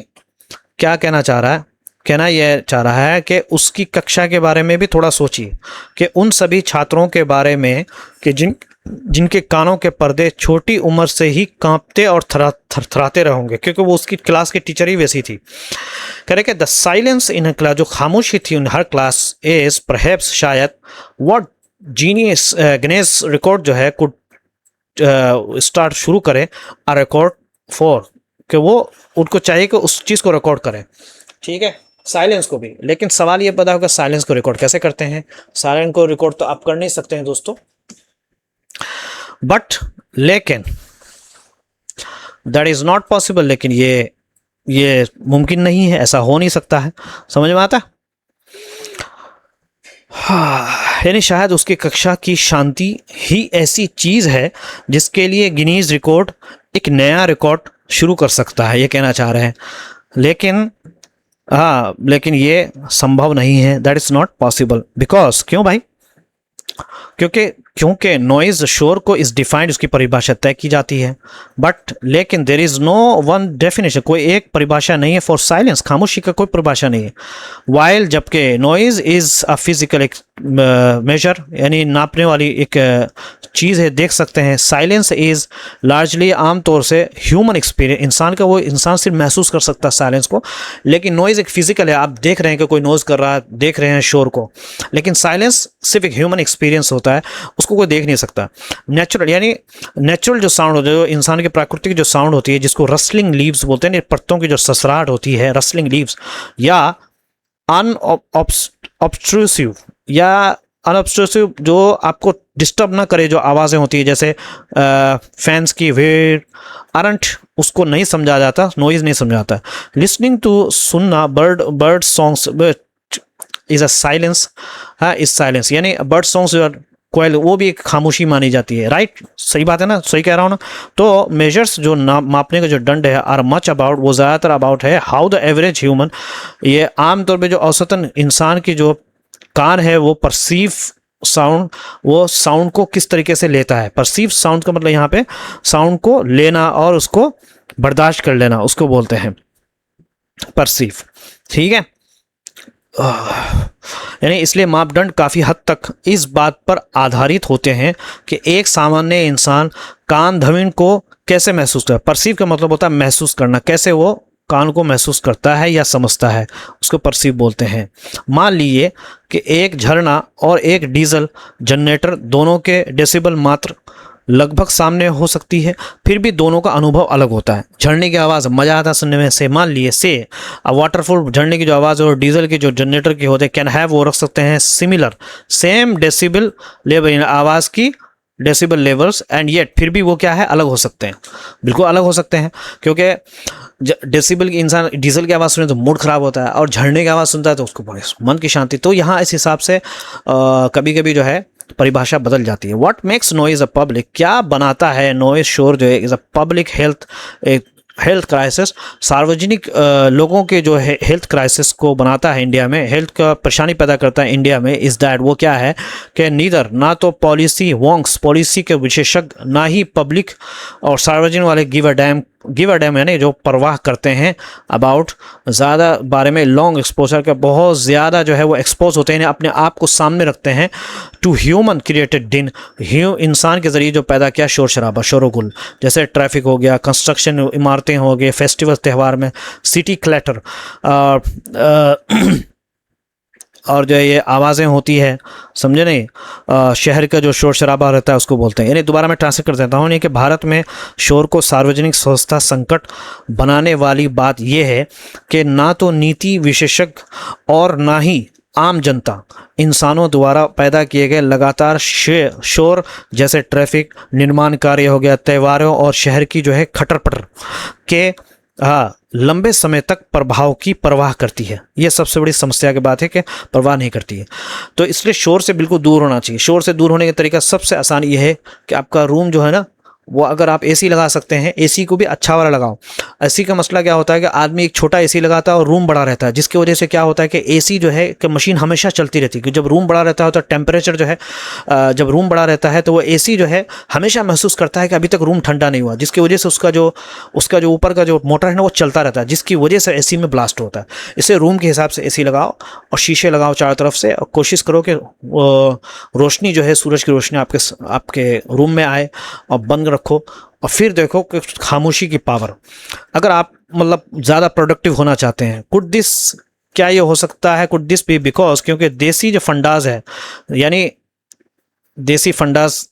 क्या कहना चाह रहा है, कहना यह चाह रहा है कि उसकी कक्षा के बारे में भी थोड़ा सोचिए, कि उन सभी छात्रों के बारे में कि जिनके कानों के पर्दे छोटी उम्र से ही कांपते और थरथराते रहेंगे, क्योंकि वो उसकी क्लास की टीचर ही वैसी थी। कह रहे कि the silence in a class, जो खामोशी थी उन हर क्लास, इज परहैप्स, शायद, व्हाट जीनियस गिनेस रिकॉर्ड जो है कुड स्टार्ट, शुरू करें, अ रिकॉर्ड फॉर, कि वो उनको चाहिए कि उस चीज़ को रिकॉर्ड करें, ठीक है, साइलेंस को भी। लेकिन सवाल ये पता होगा साइलेंस को रिकॉर्ड कैसे करते हैं। साइलेंस को रिकॉर्ड तो आप कर नहीं सकते हैं दोस्तों, बट लेकिन दैट इज नॉट पॉसिबल, लेकिन ये मुमकिन नहीं है, ऐसा हो नहीं सकता है, समझ में आता है। यानी शायद उसकी कक्षा की शांति ही ऐसी चीज है जिसके लिए गिनीज रिकॉर्ड एक नया रिकॉर्ड शुरू कर सकता है, ये कहना चाह रहे हैं। लेकिन लेकिन ये संभव नहीं है, that is not possible, because, क्यों भाई, क्योंकि नॉइज, शोर को इस डिफाइंड, उसकी परिभाषा तय की जाती है, बट लेकिन there is no one definition, कोई एक परिभाषा नहीं है फॉर साइलेंस, खामोशी का कोई परिभाषा नहीं है। वाइल, जबकि noise is a physical measure, यानी नापने वाली एक चीज़ है, देख सकते हैं। साइलेंस इज लार्जली, आमतौर से ह्यूमन एक्सपीरियंस, इंसान का, वो इंसान सिर्फ महसूस कर सकता है साइलेंस को, लेकिन नॉइज एक फिजिकल है, आप देख रहे हैं कि कोई नॉइज कर रहा है, देख रहे हैं शोर को, लेकिन साइलेंस सिर्फ एक ह्यूमन एक्सपीरियंस होता है, उसको कोई देख नहीं सकता। नेचुरल, यानी नेचुरल जो साउंड होता है, जो इंसान की प्राकृतिक जो साउंड होती है, जिसको रसलिंग लीव्स बोलते हैं, पत्तों की जो ससराहट होती है, रसलिंग लीव्स, या अनऑब्स्ट्रूसिव, या अनऑब्स्ट्रूसिव, जो आपको डिस्टर्ब ना करे जो आवाज़ें होती है, जैसे फैंस की वेट अरंट, उसको नहीं समझा जाता, नॉइज़ नहीं समझाता। लिसनिंग टू, सुनना, bird songs is a silence, हाँ इज साइलेंस, यानी बर्ड सॉन्ग्स कोयल, वो भी एक खामोशी मानी जाती है, राइट? सही बात है ना, सही कह रहा हूँ ना? तो मेजर्स जो मापने का जो दंड है आर मच अबाउट, वो ज़्यादातर अबाउट है हाउ द एवरेज ह्यूमन, ये आमतौर पे जो औसतन इंसान की जो कान है वो परसीव साउंड, वो साउंड को किस तरीके से लेता है। परसीव साउंड का मतलब यहाँ पे साउंड को लेना और उसको बर्दाश्त कर लेना, उसको बोलते हैं परसीव, ठीक है? यानी इसलिए मापदंड काफ़ी हद तक इस बात पर आधारित होते हैं कि एक सामान्य इंसान कान धविन को कैसे महसूस करता है। परसीव का मतलब होता है महसूस करना, कैसे वो कान को महसूस करता है या समझता है, उसको परसीव बोलते हैं। मान लीजिए कि एक झरना और एक डीजल जनरेटर, दोनों के डेसिबल मात्र लगभग सामने हो सकती है, फिर भी दोनों का अनुभव अलग होता है। झरने की आवाज़ मज़ा आता सुनने में, से मान लिए से वाटरफॉल झरने की जो आवाज़ और डीजल की जो जनरेटर की होते हैं, कैन हैव, वो रख सकते हैं सिमिलर सेम डेसिबल लेवल, आवाज़ की डेसिबल लेवल्स, एंड येट, फिर भी वो क्या है, अलग हो सकते हैं, बिल्कुल अलग हो सकते हैं। क्योंकि डेसिबल की इंसान डीजल की आवाज़ सुने तो मूड ख़राब होता है, और झरने की आवाज़ सुनता है तो उसको बड़े मन की शांति। तो यहाँ इस हिसाब से कभी कभी जो है परिभाषा बदल जाती है। What makes noise a public, क्या बनाता है नॉइज, शोर जो है, is a public health crisis, सार्वजनिक लोगों के जो है हेल्थ क्राइसिस को बनाता है इंडिया में, हेल्थ का परेशानी पैदा करता है इंडिया में। इज़ दैट, वो क्या है कि नीदर, ना तो पॉलिसी वॉन्ग्स, पॉलिसी के विशेषज्ञ, ना ही पब्लिक और सार्वजनिक वाले गिव अ डैम यानी जो परवाह करते हैं अबाउट, ज़्यादा बारे में, लॉन्ग एक्सपोजर का, बहुत ज़्यादा जो है वो एक्सपोज होते हैं, अपने आप को सामने रखते हैं टू ह्यूमन क्रिएटेड दिन, इंसान के ज़रिए जो पैदा किया शोर शराबा, शोरगुल, जैसे ट्रैफिक हो गया, कंस्ट्रक्शन, इमारतें हो गए, फेस्टिवल त्यौहार में, सिटी क्लटर, और जो ये आवाज़ें होती है, समझे नहीं, शहर का जो शोर शराबा रहता है उसको बोलते हैं। यानी दोबारा मैं ट्रांसलेट कर देता हूँ, यानी कि भारत में शोर को सार्वजनिक स्वास्थ्य संकट बनाने वाली बात यह है कि ना तो नीति विशेषज्ञ और ना ही आम जनता, इंसानों द्वारा पैदा किए गए लगातार शोर, जैसे ट्रैफिक, निर्माण कार्य हो गया, त्योहारों और शहर की जो है खटर पटर के लंबे समय तक प्रभाव की परवाह करती है। ये सबसे बड़ी समस्या की बात है कि परवाह नहीं करती है। तो इसलिए शोर से बिल्कुल दूर होना चाहिए। शोर से दूर होने का तरीका सबसे आसान ये है कि आपका रूम जो है ना, वो अगर आप एसी लगा सकते हैं, एसी को भी अच्छा वाला लगाओ। एसी का मसला क्या होता है कि आदमी एक छोटा एसी लगाता है और रूम बड़ा रहता है, जिसकी वजह से क्या होता है कि एसी जो है कि मशीन हमेशा चलती रहती है। क्योंकि जब रूम बड़ा रहता है तो टेम्परेचर जो है, जब रूम बड़ा रहता है तो वो एसी जो है हमेशा महसूस करता है कि अभी तक रूम ठंडा नहीं हुआ, जिसकी वजह से उसका जो ऊपर का जो मोटर है ना वो चलता रहता है, जिसकी वजह से एसी में ब्लास्ट होता है। इससे रूम के हिसाब से एसी लगाओ और शीशे लगाओ चारों तरफ से, और कोशिश करो कि रोशनी जो है, सूरज की रोशनी आपके रूम में आए, और बंद रखो। और फिर देखो कि खामोशी की पावर, अगर आप मतलब ज़्यादा प्रोडक्टिव होना चाहते हैं, क्या ये हो सकता है, कुड दिस बी बिकॉज, क्योंकि देसी जो फंडाज है, यानी देसी फंडाज,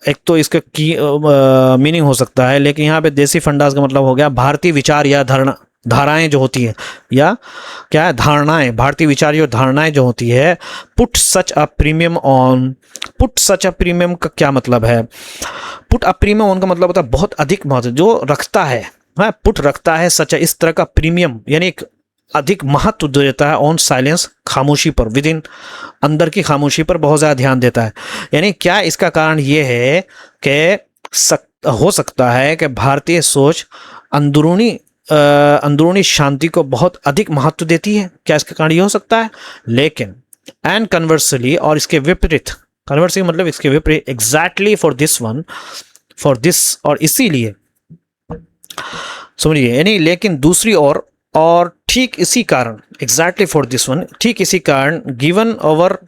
एक तो इसका की मीनिंग हो सकता है, लेकिन यहाँ पे देसी फंडाज का मतलब हो गया भारतीय विचार या धाराएं जो होती हैं, या क्या है, धारणाएं, भारतीय विचार या धारणाएं जो होती है। Put such a premium on, put such a premium का क्या मतलब है? पुट अ प्रीमियम ऑन का मतलब होता है बहुत अधिक महत्व, जो रखता है, पुट रखता है, सच इस तरह का प्रीमियम, यानी एक अधिक महत्व देता है, ऑन साइलेंस, खामोशी पर, विद इन, अंदर की खामोशी पर बहुत ज़्यादा ध्यान देता है। यानी क्या इसका कारण ये है कि हो सकता है कि भारतीय सोच अंदरूनी शांति को बहुत अधिक महत्व देती है। क्या इसका कारण ये हो सकता है? लेकिन एंड कन्वर्सली, और इसके विपरीत, कन्वर्सली मतलब इसके विपरीत, एग्जैक्टली फॉर दिस, और इसीलिए, समझिए, यानी लेकिन दूसरी ओर, और ठीक इसी कारण, एग्जैक्टली फॉर दिस वन, ठीक इसी कारण, गिवन ओवर,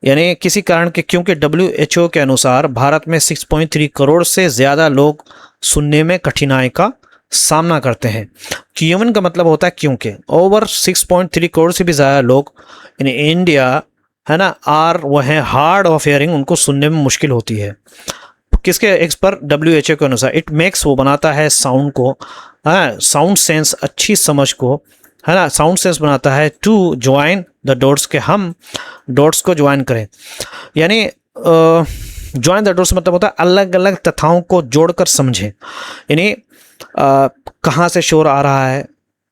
यानी किसी कारण के, क्योंकि WHO के अनुसार भारत में 6.3 करोड़ से ज़्यादा लोग सुनने में कठिनाई का सामना करते हैं। गिवन का मतलब होता है क्योंकि, ओवर 6.3 करोड़ से भी ज़्यादा लोग इन इंडिया, है ना, वो हैं हार्ड ऑफ हियरिंग, उनको सुनने में मुश्किल होती है। किसके एक्स पर? WHO के अनुसार। इट मेक्स, वो बनाता है साउंड को, साउंड सेंस, अच्छी समझ को, है ना, साउंड सेंस बनाता है, टू ज्वाइन द डॉट्स, के हम डॉट्स को ज्वाइन करें। यानी ज्वाइन द डॉट्स मतलब होता है अलग अलग तथ्यों को जोड़कर समझें, यानी कहाँ से शोर आ रहा है,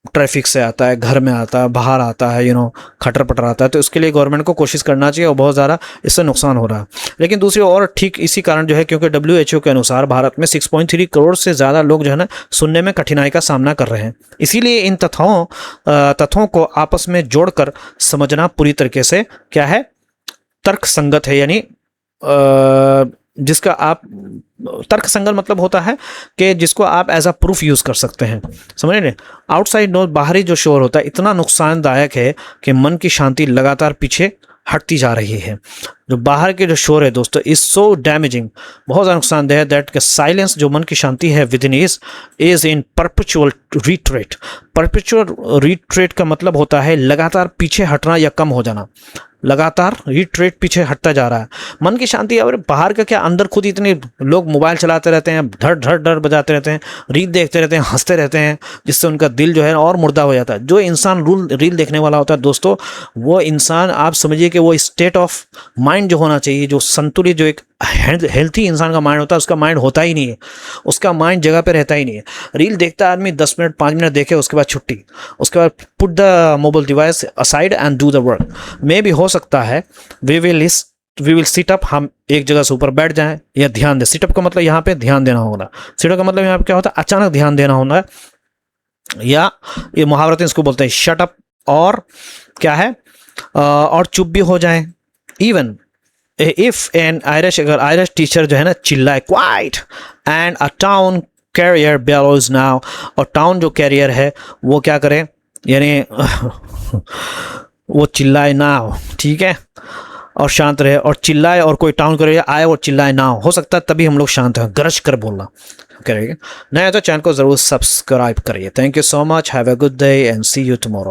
ट्रैफिक से आता है, घर में आता है, बाहर आता है, खटर पटर आता है, तो इसके लिए गवर्नमेंट को कोशिश करना चाहिए और बहुत ज़्यादा इससे नुकसान हो रहा है। लेकिन दूसरी और ठीक इसी कारण जो है, क्योंकि WHO के अनुसार भारत में 6.3 करोड़ से ज़्यादा लोग जो है ना सुनने में कठिनाई का सामना कर रहे हैं। इसीलिए इन तथ्यों को आपस में जोड़कर समझना पूरी तरीके से क्या है, तर्क संगत है, यानी जिसका आप तर्क संगत मतलब होता है कि जिसको आप एज अ प्रूफ यूज़ कर सकते हैं, समझ रहे। आउटसाइड नॉइज, बाहरी जो शोर होता है, इतना नुकसानदायक है कि मन की शांति लगातार पीछे हटती जा रही है। जो बाहर के जो शोर है दोस्तों, इज सो डैमेजिंग, बहुत ज़्यादा नुकसानदेह है, दैट साइलेंस, जो मन की शांति है, with in is in perpetual retreat. Perpetual retreat का मतलब होता है लगातार पीछे हटना या कम हो जाना, लगातार रिट्रेट पीछे हटता जा रहा है। मन की शांति, और बाहर का क्या, अंदर खुद इतने लोग मोबाइल चलाते रहते हैं, धड़ धड़ धड़ बजाते रहते हैं, रील देखते रहते हैं, हंसते रहते हैं, जिससे उनका दिल जो है और मुर्दा हो जाता है। जो इंसान रील देखने वाला होता है दोस्तों, वो इंसान आप समझिए कि वो स्टेट ऑफ माइंड जो होना चाहिए, जो संतुलित, जो एक हेल्थी इंसान का माइंड होता है, उसका माइंड होता ही नहीं है, उसका माइंड जगह पे रहता ही नहीं है। रील देखता है आदमी, 10 मिनट 5 मिनट देखे, उसके बाद छुट्टी, उसके बाद put the mobile device aside and do the work. मे भी हो सकता है वी विल सिट अप, हम एक जगह से ऊपर बैठ जाएं या ध्यान दें। सिटअप का मतलब यहाँ पे ध्यान देना होगा, सिटअप का मतलब यहाँ पे क्या होता है, अचानक ध्यान देना होना है, या ये मुहावरतें इसको बोलते हैं शट अप, और क्या है, और चुप भी हो जाएं। इवन इफ एन आयरिश, अगर आयरिश टीचर जो है ना चिल्लाए quiet and a town crier bellows now, और टाउन जो कैरियर है वो क्या करे, यानी वो चिल्लाए ना हो, ठीक है, और शांत रहे, और चिल्लाए, और कोई टाउन कैरियर आए और चिल्लाए ना हो सकता है तभी हम लोग शांत हैं, गरज कर बोलना करेंगे। नया तो चैनल को ज़रूर सब्सक्राइब करिए। Thank you so much, have a good day and see you tomorrow.